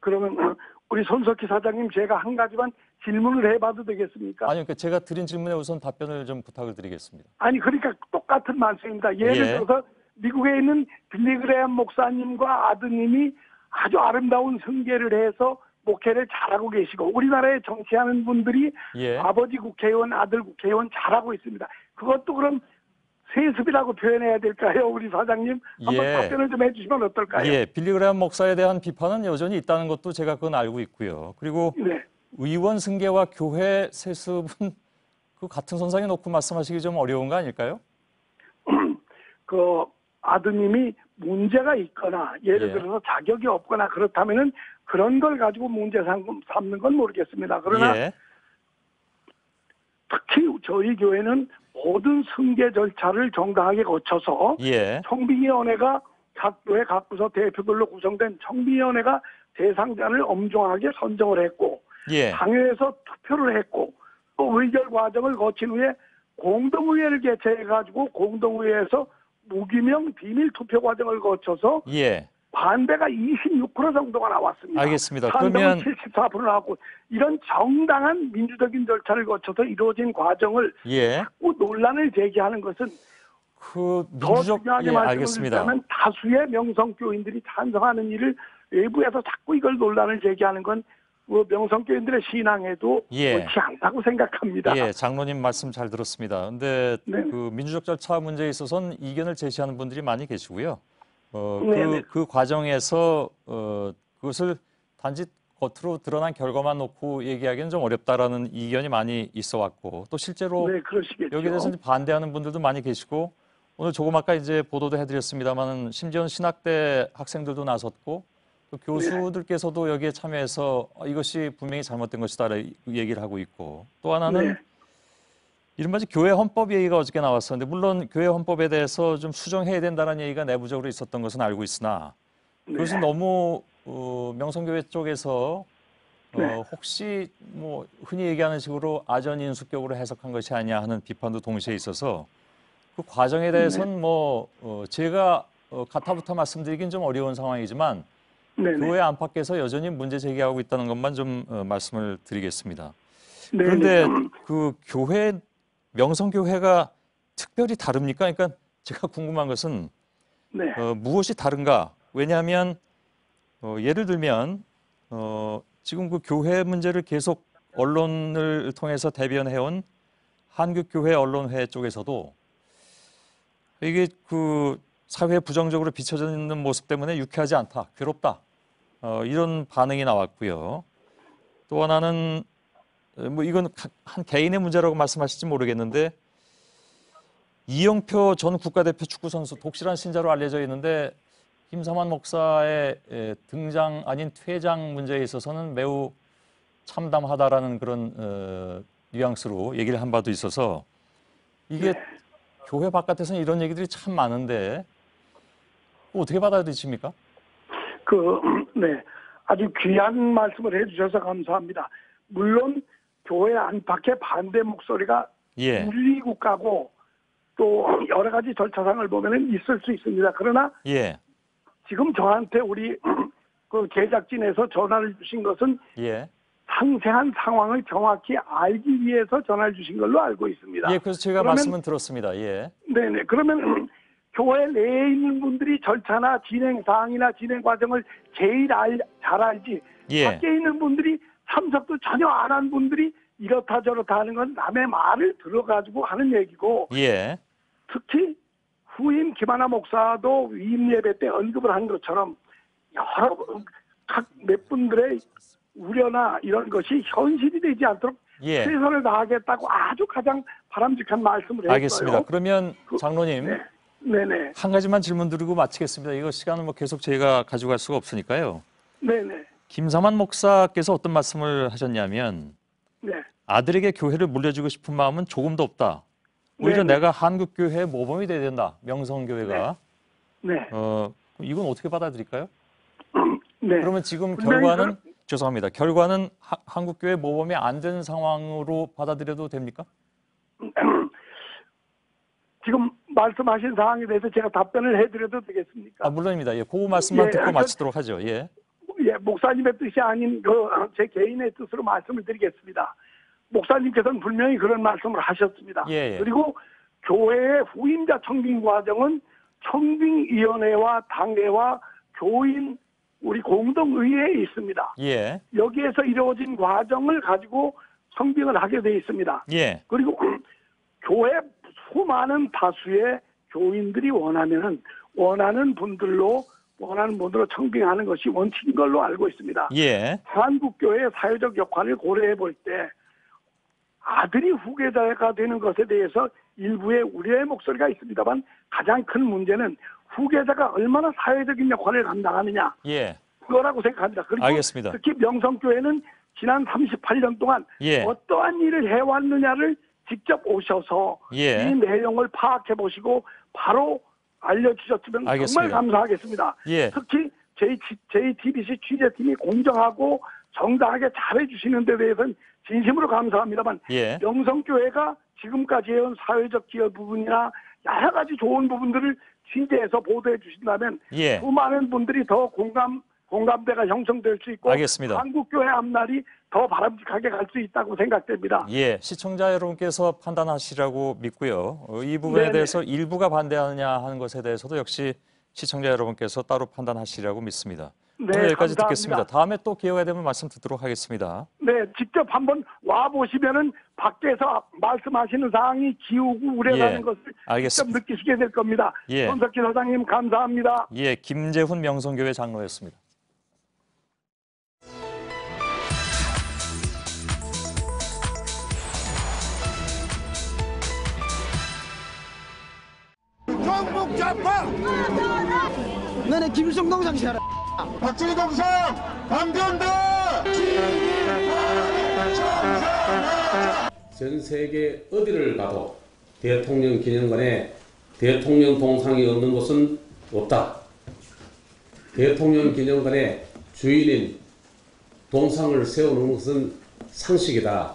그러면 우리 손석희 사장님 제가 한 가지만 질문을 해봐도 되겠습니까? 아니요, 그러니까 제가 드린 질문에 우선 답변을 좀 부탁을 드리겠습니다. 아니 그러니까 똑같은 말씀입니다. 예를 들어서 미국에 있는 빌리그레엄 목사님과 아드님이 아주 아름다운 승계를 해서 목회를 잘하고 계시고 우리나라에 정치하는 분들이 아버지 국회의원, 아들 국회의원 잘하고 있습니다. 그것도 그럼 세습이라고 표현해야 될까요? 우리 사장님 한번 답변을 좀 해주시면 어떨까요? 예, 빌리그레엄 목사에 대한 비판은 여전히 있다는 것도 제가 그건 알고 있고요. 그리고 의원 승계와 교회 세습은 그 같은 선상에 놓고 말씀하시기 좀 어려운 거 아닐까요? 그 아드님이 문제가 있거나 예를 들어서 자격이 없거나 그렇다면은 그런 걸 가지고 문제 삼는 건 모르겠습니다. 그러나 특히 저희 교회는 모든 승계 절차를 정당하게 거쳐서 청빙위원회가 각 교회 각 부서 대표별로 구성된 청빙위원회가 대상자를 엄중하게 선정을 했고 당회에서 투표를 했고 또 의결 과정을 거친 후에 공동의회를 개최해가지고 공동의회에서 무기명 비밀 투표 과정을 거쳐서 반대가 26% 정도가 나왔습니다. 알겠습니다. 찬성은 74% 나왔고 이런 정당한 민주적인 절차를 거쳐서 이루어진 과정을 자꾸 논란을 제기하는 것은 더 중요하게 말씀드리자면 다수의 명성교인들이 찬성하는 일을 외부에서 자꾸 이걸 논란을 제기하는 건 명성교인들의 신앙에도 옳지 않다고 생각합니다. 예, 장로님 말씀 잘 들었습니다. 근데 그 민주적 절차 문제에 있어서는 이견을 제시하는 분들이 많이 계시고요. 그 과정에서 그것을 단지 겉으로 드러난 결과만 놓고 얘기하기는 좀 어렵다라는 이견이 많이 있어 왔고 또 실제로 여기에 대해서 반대하는 분들도 많이 계시고 오늘 조금 아까 이제 보도도 해드렸습니다만은 심지어는 신학대 학생들도 나섰고 또 교수들께서도 여기에 참여해서 이것이 분명히 잘못된 것이다 얘기를 하고 있고 또 하나는 이른바 교회 헌법 얘기가 어저께 나왔었는데 물론 교회 헌법에 대해서 좀 수정해야 된다는 얘기가 내부적으로 있었던 것은 알고 있으나 그것은 너무 명성교회 쪽에서 혹시 뭐 흔히 얘기하는 식으로 아전인수격으로 해석한 것이 아니냐 하는 비판도 동시에 있어서 그 과정에 대해서는 뭐 제가 가타부타 말씀드리긴 좀 어려운 상황이지만 교회 안팎에서 여전히 문제 제기하고 있다는 것만 좀 말씀을 드리겠습니다. 그런데 그 교회 명성교회가 특별히 다릅니까? 그러니까 제가 궁금한 것은 무엇이 다른가? 왜냐하면 예를 들면 지금 그 교회 문제를 계속 언론을 통해서 대변해온 한국교회 언론회 쪽에서도 이게 그 사회에 부정적으로 비춰져 있는 모습 때문에 유쾌하지 않다, 괴롭다 이런 반응이 나왔고요. 또 하나는 뭐 이건 한 개인의 문제라고 말씀하실지 모르겠는데 이영표 전 국가대표 축구선수 독실한 신자로 알려져 있는데 김삼환 목사의 등장 아닌 퇴장 문제에 있어서는 매우 참담하다라는 그런 뉘앙스로 얘기를 한 바도 있어서 이게 교회 바깥에서는 이런 얘기들이 참 많은데 어떻게 받아들이십니까? 아주 귀한 말씀을 해주셔서 감사합니다. 물론 교회 안팎의 반대 목소리가 윤리국가고 또 여러 가지 절차상을 보면은 있을 수 있습니다. 그러나 지금 저한테 우리 그 제작진에서 전화를 주신 것은 상세한 상황을 정확히 알기 위해서 전화를 주신 걸로 알고 있습니다. 그래서 제가 말씀은 들었습니다. 네네. 그러면 교회 내에 있는 분들이 절차나 진행 사항이나 진행 과정을 제일 잘 알지. 밖에 있는 분들이 참석도 전혀 안 한 분들이 이렇다 저렇다 하는 건 남의 말을 들어가지고 하는 얘기고 특히 후임 김하나 목사도 위임 예배 때 언급을 한 것처럼 여러 각 몇 분들의 우려나 이런 것이 현실이 되지 않도록 예. 최선을 다하겠다고 아주 가장 바람직한 말씀을 했어요. 알겠습니다. 그러면 장로님, 네네. 한 가지만 질문 드리고 마치겠습니다. 이거 시간을 뭐 계속 저희가 가져갈 수가 없으니까요. 네네. 김삼환 목사께서 어떤 말씀을 하셨냐면 네. 아들에게 교회를 물려주고 싶은 마음은 조금도 없다. 오히려 네네. 내가 한국교회의 모범이 돼야 된다. 명성교회가. 네. 이건 어떻게 받아들일까요? 네. 그러면 지금 분명히 결과는 죄송합니다. 결과는 한국교회 모범이 안 된 상황으로 받아들여도 됩니까? 지금 말씀하신 사항에 대해서 제가 답변을 해드려도 되겠습니까? 물론입니다. 예, 그 말씀만 듣고 마치도록 하죠. 예. 예, 목사님의 뜻이 아닌 제 개인의 뜻으로 말씀을 드리겠습니다. 목사님께서는 분명히 그런 말씀을 하셨습니다. 예. 그리고 교회의 후임자 청빙 과정은 청빙위원회와 당회와 교인 우리 공동의회에 있습니다. 예. 여기에서 이루어진 과정을 가지고 청빙을 하게 돼 있습니다. 예. 그리고 교회 수많은 다수의 교인들이 원하는 분들로 청빙하는 것이 원칙인 걸로 알고 있습니다. 예. 한국교회의 사회적 역할을 고려해 볼 때 아들이 후계자가 되는 것에 대해서 일부의 우려의 목소리가 있습니다만 가장 큰 문제는 후계자가 얼마나 사회적인 역할을 감당하느냐. 예. 그거라고 생각합니다. 그리고 알겠습니다. 특히 명성교회는 지난 38년 동안 예. 어떠한 일을 해왔느냐를 직접 오셔서 예. 이 내용을 파악해 보시고 바로 알려주셨으면 알겠습니다. 정말 감사하겠습니다. 예. 특히 JTBC 취재팀이 공정하고 정당하게 잘해주시는 데 대해서는 진심으로 감사합니다만 예. 명성교회가 지금까지 해온 사회적 기여 부분이나 여러 가지 좋은 부분들을 취재해서 보도해 주신다면 예. 수많은 분들이 더 공감대가 형성될 수 있고 알겠습니다. 한국교회 앞날이 더 바람직하게 갈 수 있다고 생각됩니다. 예, 시청자 여러분께서 판단하시라고 믿고요. 이 부분에 네네. 대해서 일부가 반대하느냐 하는 것에 대해서도 역시 시청자 여러분께서 따로 판단하시라고 믿습니다. 네, 오늘 여기까지 감사합니다. 듣겠습니다. 다음에 또 기회가 되면 말씀 듣도록 하겠습니다. 네, 직접 한번 와 보시면은 밖에서 말씀하시는 사항이 기우고 우려가는 예, 것을 알겠습니다. 직접 느끼시게 될 겁니다. 예. 손석희 사장님 감사합니다. 예, 김재훈 명성교회 장로였습니다. 정북 좌파 너네 김일성 동상 시켜라 박정희 동상 반대한다. 전 세계 어디를 가도 대통령 기념관에 대통령 동상이 없는 곳은 없다. 대통령 기념관에 주인인 동상을 세우는 것은 상식이다.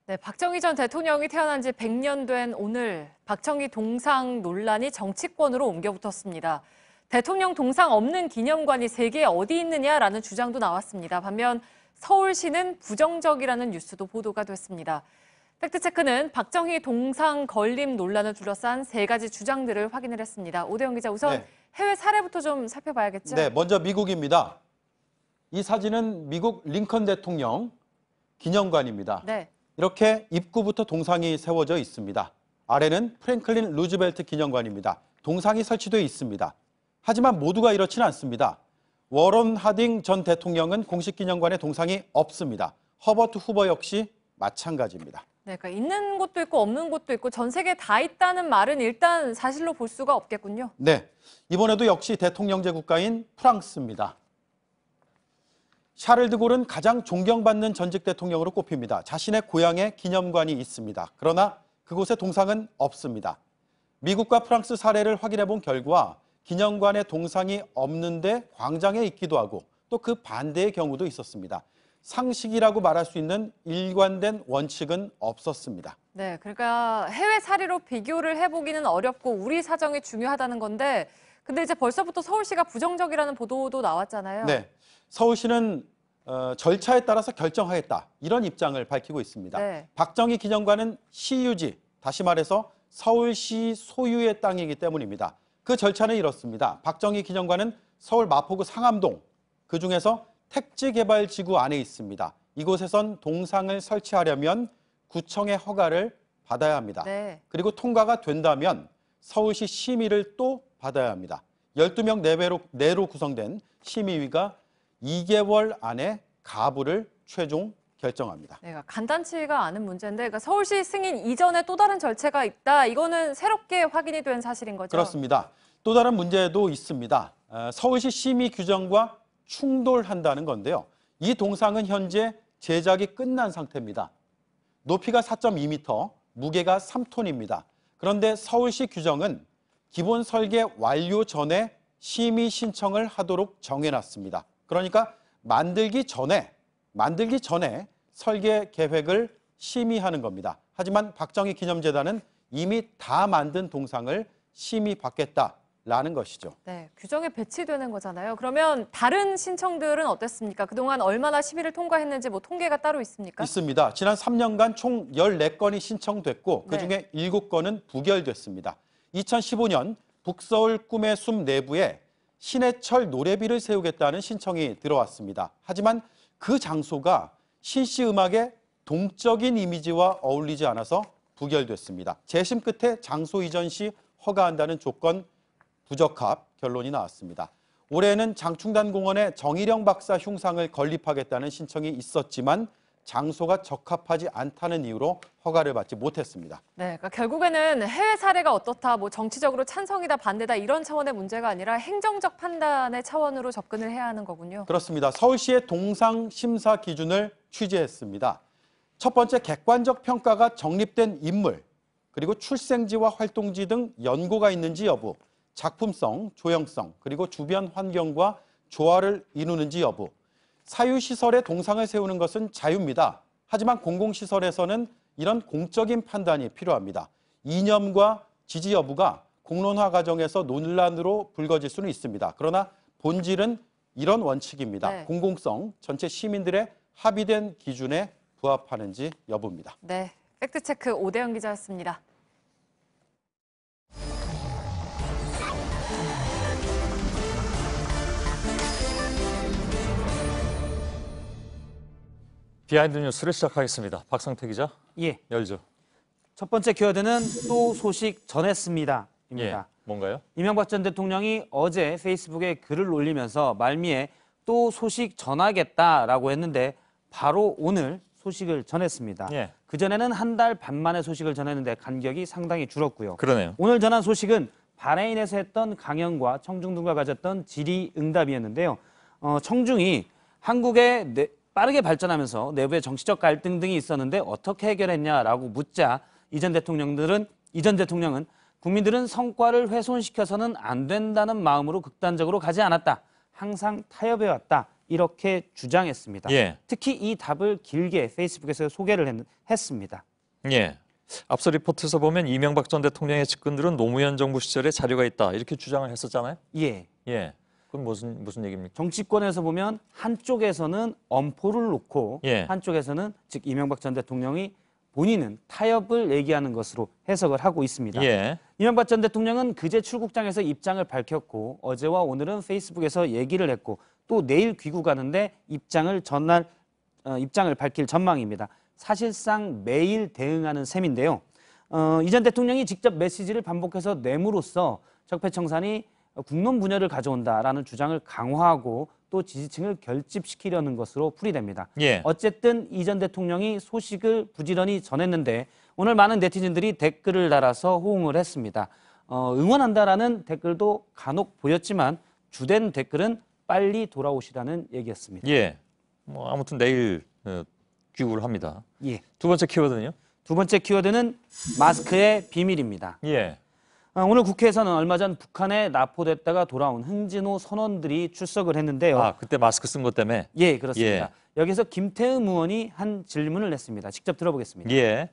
네, 박정희 전 대통령이 태어난 지 100년 된 오늘 박정희 동상 논란이 정치권으로 옮겨붙었습니다. 대통령 동상 없는 기념관이 세계에 어디 있느냐라는 주장도 나왔습니다. 반면 서울시는 부정적이라는 뉴스도 보도가 됐습니다. 팩트체크는 박정희 동상 건립 논란을 둘러싼 세 가지 주장들을 확인을 했습니다. 오대영 기자, 우선 해외 사례부터 좀 살펴봐야겠죠? 네, 먼저 미국입니다. 이 사진은 미국 링컨 대통령 기념관입니다. 네. 이렇게 입구부터 동상이 세워져 있습니다. 아래는 프랭클린 루즈벨트 기념관입니다. 동상이 설치되어 있습니다. 하지만 모두가 이렇지는 않습니다. 워런 하딩 전 대통령은 공식 기념관에 동상이 없습니다. 허버트 후버 역시 마찬가지입니다. 네, 그러니까 있는 곳도 있고 없는 곳도 있고 전 세계에 다 있다는 말은 일단 사실로 볼 수가 없겠군요. 네, 이번에도 역시 대통령제 국가인 프랑스입니다. 샤를 드골은 가장 존경받는 전직 대통령으로 꼽힙니다. 자신의 고향에 기념관이 있습니다. 그러나 그곳에 동상은 없습니다. 미국과 프랑스 사례를 확인해 본 결과 기념관에 동상이 없는데 광장에 있기도 하고 또 그 반대의 경우도 있었습니다. 상식이라고 말할 수 있는 일관된 원칙은 없었습니다. 네, 그러니까 해외 사례로 비교를 해보기는 어렵고 우리 사정이 중요하다는 건데 근데 이제 벌써부터 서울시가 부정적이라는 보도도 나왔잖아요. 네, 서울시는 절차에 따라서 결정하겠다 이런 입장을 밝히고 있습니다. 네. 박정희 기념관은 시유지, 다시 말해서 서울시 소유의 땅이기 때문입니다. 그 절차는 이렇습니다. 박정희 기념관은 서울 마포구 상암동, 그중에서 택지개발지구 안에 있습니다. 이곳에선 동상을 설치하려면 구청의 허가를 받아야 합니다. 네. 그리고 통과가 된다면 서울시 심의를 또 받아야 합니다. 12명 내로 구성된 심의위가 2개월 안에 가부를 최종 결정합니다. 네, 간단치가 않은 문제인데 그러니까 서울시 승인 이전에 또 다른 절차가 있다. 이거는 새롭게 확인이 된 사실인 거죠? 그렇습니다. 또 다른 문제도 있습니다. 서울시 심의 규정과 충돌한다는 건데요. 이 동상은 현재 제작이 끝난 상태입니다. 높이가 4.2m, 무게가 3톤입니다. 그런데 서울시 규정은 기본 설계 완료 전에 심의 신청을 하도록 정해놨습니다. 그러니까 만들기 전에 설계 계획을 심의하는 겁니다. 하지만 박정희 기념재단은 이미 다 만든 동상을 심의받겠다라는 것이죠. 네, 규정에 배치되는 거잖아요. 그러면 다른 신청들은 어땠습니까? 그동안 얼마나 심의를 통과했는지 뭐 통계가 따로 있습니까? 있습니다. 지난 3년간 총 14건이 신청됐고 그중에 7건은 부결됐습니다. 2015년 북서울 꿈의 숲 내부에 신해철 노래비를 세우겠다는 신청이 들어왔습니다. 하지만 그 장소가 신씨 음악의 동적인 이미지와 어울리지 않아서 부결됐습니다. 재심 끝에 장소 이전 시 허가한다는 조건 부적합 결론이 나왔습니다. 올해는 장충단 공원에 정일영 박사 흉상을 건립하겠다는 신청이 있었지만 장소가 적합하지 않다는 이유로 허가를 받지 못했습니다. 네, 그러니까 결국에는 해외 사례가 어떻다, 뭐 정치적으로 찬성이다, 반대다 이런 차원의 문제가 아니라 행정적 판단의 차원으로 접근을 해야 하는 거군요. 그렇습니다. 서울시의 동상 심사 기준을 취재했습니다. 첫 번째, 객관적 평가가 정립된 인물, 그리고 출생지와 활동지 등 연고가 있는지 여부, 작품성, 조형성, 그리고 주변 환경과 조화를 이루는지 여부. 사유시설에 동상을 세우는 것은 자유입니다. 하지만 공공시설에서는 이런 공적인 판단이 필요합니다. 이념과 지지 여부가 공론화 과정에서 논란으로 불거질 수는 있습니다. 그러나 본질은 이런 원칙입니다. 네. 공공성, 전체 시민들의 합의된 기준에 부합하는지 여부입니다. 네, 팩트체크 오대영 기자였습니다. 비하인드 뉴스를 시작하겠습니다. 박상태 기자. 예. 열죠. 첫 번째 키워드는 또 소식 전했습니다. 입니다. 예. 뭔가요? 이명박 전 대통령이 어제 페이스북에 글을 올리면서 말미에 또 소식 전하겠다라고 했는데 바로 오늘 소식을 전했습니다. 예. 그전에는 한 달 반 만에 소식을 전했는데 간격이 상당히 줄었고요. 그러네요. 오늘 전한 소식은 바레인에서 했던 강연과 청중 등과 가졌던 질의응답이었는데요. 청중이 한국의 빠르게 발전하면서 내부의 정치적 갈등 등이 있었는데 어떻게 해결했냐라고 묻자 이전 대통령은 국민들은 성과를 훼손시켜서는 안 된다는 마음으로 극단적으로 가지 않았다. 항상 타협해왔다. 이렇게 주장했습니다. 예. 특히 이 답을 길게 페이스북에서 소개를 했습니다. 예. 앞서 리포트에서 보면 이명박 전 대통령의 측근들은 노무현 정부 시절에 자료가 있다. 이렇게 주장을 했었잖아요. 예. 예. 그건 무슨 얘기입니까? 정치권에서 보면 한쪽에서는 엄포를 놓고 예. 한쪽에서는 즉 이명박 전 대통령이 본인은 타협을 얘기하는 것으로 해석을 하고 있습니다. 예. 이명박 전 대통령은 그제 출국장에서 입장을 밝혔고 어제와 오늘은 페이스북에서 얘기를 했고 또 내일 귀국 가는데 입장을 밝힐 전망입니다. 사실상 매일 대응하는 셈인데요. 이 전 대통령이 직접 메시지를 반복해서 내므로써 적폐청산이 국론 분열을 가져온다라는 주장을 강화하고 또 지지층을 결집시키려는 것으로 풀이됩니다. 예. 어쨌든 이 전 대통령이 소식을 부지런히 전했는데 오늘 많은 네티즌들이 댓글을 달아서 호응을 했습니다. 응원한다라는 댓글도 간혹 보였지만 주된 댓글은 빨리 돌아오시라는 얘기였습니다. 예. 뭐 아무튼 내일 귀국을 합니다. 예. 두 번째 키워드는요? 두 번째 키워드는 마스크의 비밀입니다. 예. 오늘 국회에서는 얼마 전 북한에 납포됐다가 돌아온 흥진호 선원들이 출석을 했는데요. 아, 그때 마스크 쓴 것 때문에? 예, 그렇습니다. 예. 여기서 김태흠 의원이 한 질문을 했습니다. 직접 들어보겠습니다. 예.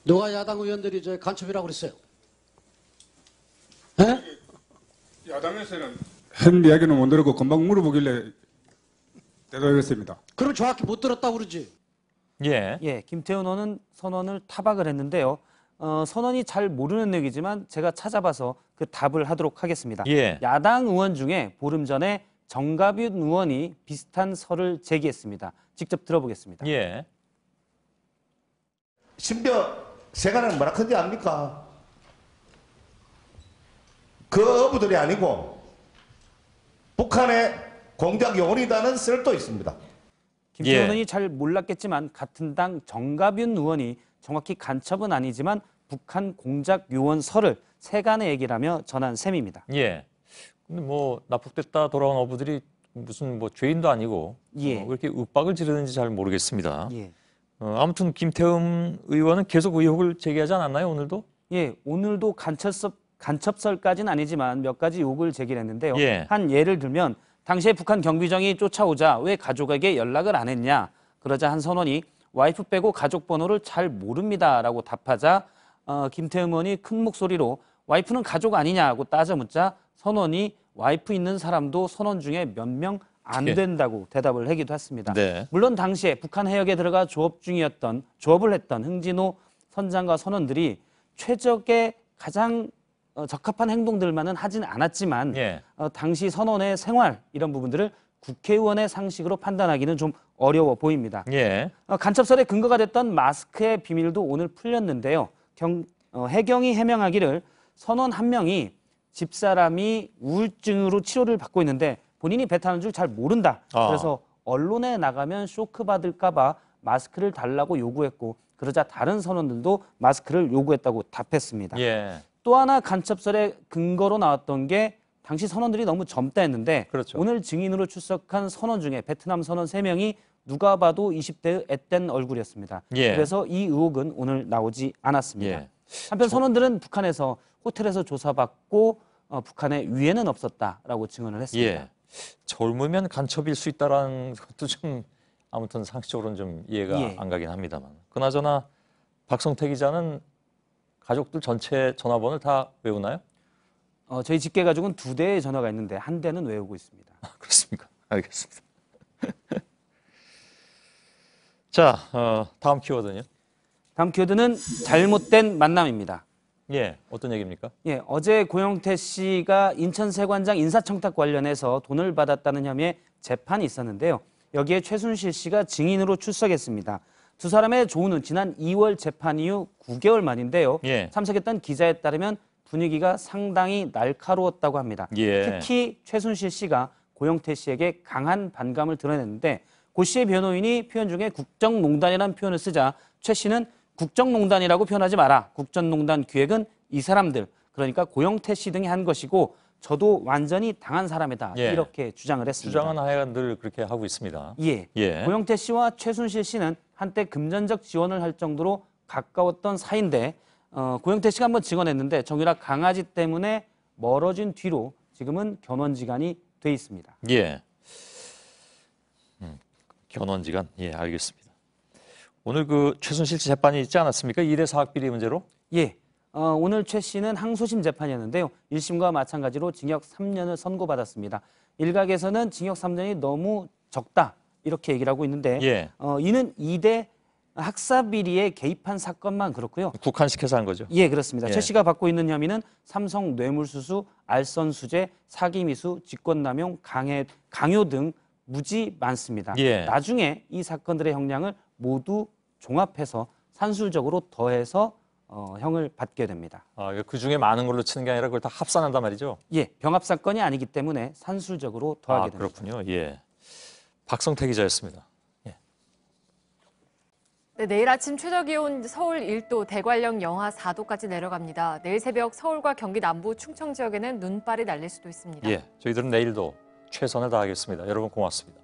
누가 야당 의원들이 저 간첩이라고 그랬어요? 에? 야당에서는 한 이야기는 못 들었고 금방 물어보길래 대답했습니다. 그럼 정확히 못 들었다고 그러지? 예. 예, 김태흠 의원은 선원을 타박을 했는데요. 선원이 잘 모르는 얘기지만 제가 찾아봐서 그 답을 하도록 하겠습니다. 예. 야당 의원 중에 보름 전에 정가윤 의원이 비슷한 설을 제기했습니다. 직접 들어보겠습니다. 예. 심지어 세간에는 뭐라 큰지 압니까? 그 어부들이 아니고 북한의 공작 요원이라는 썰도 있습니다. 김태훈 의원이 잘 몰랐겠지만 같은 당 정가윤 의원이 정확히 간첩은 아니지만 북한 공작 요원설을 세간의 얘기라며 전한 셈입니다. 예. 근데 뭐 납북됐다 돌아온 어부들이 무슨 뭐 죄인도 아니고 왜 이렇게 윽박을 지르는지 잘 모르겠습니다. 아무튼 김태흠 의원은 계속 의혹을 제기하지 않았나요, 오늘도? 예, 오늘도 간첩설까지는 아니지만 몇 가지 의혹을 제기했는데요. 예. 한 예를 들면 당시에 북한 경비정이 쫓아오자 왜 가족에게 연락을 안 했냐. 그러자 한 선원이 와이프 빼고 가족 번호를 잘 모릅니다라고 답하자 김태흠 의원이 큰 목소리로 와이프는 가족 아니냐고 따져 묻자 선원이 와이프 있는 사람도 선원 중에 몇 명 안 된다고 대답을 하기도 했습니다. 네. 물론 당시에 북한 해역에 들어가 조업을 했던 흥진호 선장과 선원들이 최적의 가장 적합한 행동들만은 하진 않았지만 당시 선원의 생활 이런 부분들을 국회의원의 상식으로 판단하기는 좀 어려워 보입니다. 간첩설의 근거가 됐던 마스크의 비밀도 오늘 풀렸는데요. 해경이 해명하기를 선원 한 명이 집사람이 우울증으로 치료를 받고 있는데 본인이 배 타는 줄 잘 모른다. 그래서 언론에 나가면 쇼크 받을까 봐 마스크를 달라고 요구했고 그러자 다른 선원들도 마스크를 요구했다고 답했습니다. 또 하나 간첩설의 근거로 나왔던 게 당시 선원들이 너무 젊다 했는데 오늘 증인으로 출석한 선원 중에 베트남 선원 3명이 누가 봐도 20대의 앳된 얼굴이었습니다. 그래서 이 의혹은 오늘 나오지 않았습니다. 한편 선원들은 북한에서 호텔에서 조사받고 북한에 위해는 없었다라고 증언을 했습니다. 젊으면 간첩일 수 있다는 것도 좀 아무튼 상식적으로는 좀 이해가 안 가긴 합니다만. 그나저나 박성태 기자는 가족들 전체 전화번호를 다 외우나요? 저희 직계 가족은 2대의 전화가 있는데 한 대는 외우고 있습니다. 그렇습니까? 알겠습니다. 자, 다음 키워드는요? 다음 키워드는 잘못된 만남입니다. 어떤 얘기입니까? 어제 고영태 씨가 인천세관장 인사청탁 관련해서 돈을 받았다는 혐의의 재판이 있었는데요. 여기에 최순실 씨가 증인으로 출석했습니다. 두 사람의 조우는 지난 2월 재판 이후 9개월 만인데요. 참석했던 기자에 따르면 분위기가 상당히 날카로웠다고 합니다. 특히 최순실 씨가 고영태 씨에게 강한 반감을 드러냈는데 고 씨의 변호인이 표현 중에 국정농단이라는 표현을 쓰자 최 씨는 국정농단이라고 표현하지 마라. 국정농단 기획은 이 사람들, 그러니까 고영태 씨 등이 한 것이고 저도 완전히 당한 사람이다. 이렇게 주장을 했습니다. 주장은 하여간 늘 그렇게 하고 있습니다. 고영태 씨와 최순실 씨는 한때 금전적 지원을 할 정도로 가까웠던 사이인데 고영태 씨가 한번 증언했는데 정유라 강아지 때문에 멀어진 뒤로 지금은 견원지간이 돼 있습니다. 견원지간, 알겠습니다. 오늘 그 최순실 씨 재판이 있지 않았습니까? 1회 사학비리 문제로? 오늘 최 씨는 항소심 재판이었는데요. 1심과 마찬가지로 징역 3년을 선고받았습니다. 일각에서는 징역 3년이 너무 적다 이렇게 얘기를 하고 있는데 이는 2대 학사비리에 개입한 사건만 그렇고요. 국한시켜서 한 거죠? 그렇습니다. 최 씨가 받고 있는 혐의는 삼성 뇌물수수, 알선수재, 사기미수, 직권남용, 강요 등 무지 많습니다. 나중에 이 사건들의 형량을 모두 종합해서 산술적으로 더해서 형을 받게 됩니다. 그 중에 많은 걸로 치는 게 아니라 그걸 다 합산한단 말이죠? 병합 사건이 아니기 때문에 산술적으로 더하게 됩니다. 그렇군요. 박성태 기자였습니다. 내일 아침 최저기온 서울 1도, 대관령 영하 4도까지 내려갑니다. 내일 새벽 서울과 경기 남부, 충청 지역에는 눈발이 날릴 수도 있습니다. 저희들은 내일도 최선을 다하겠습니다. 여러분 고맙습니다.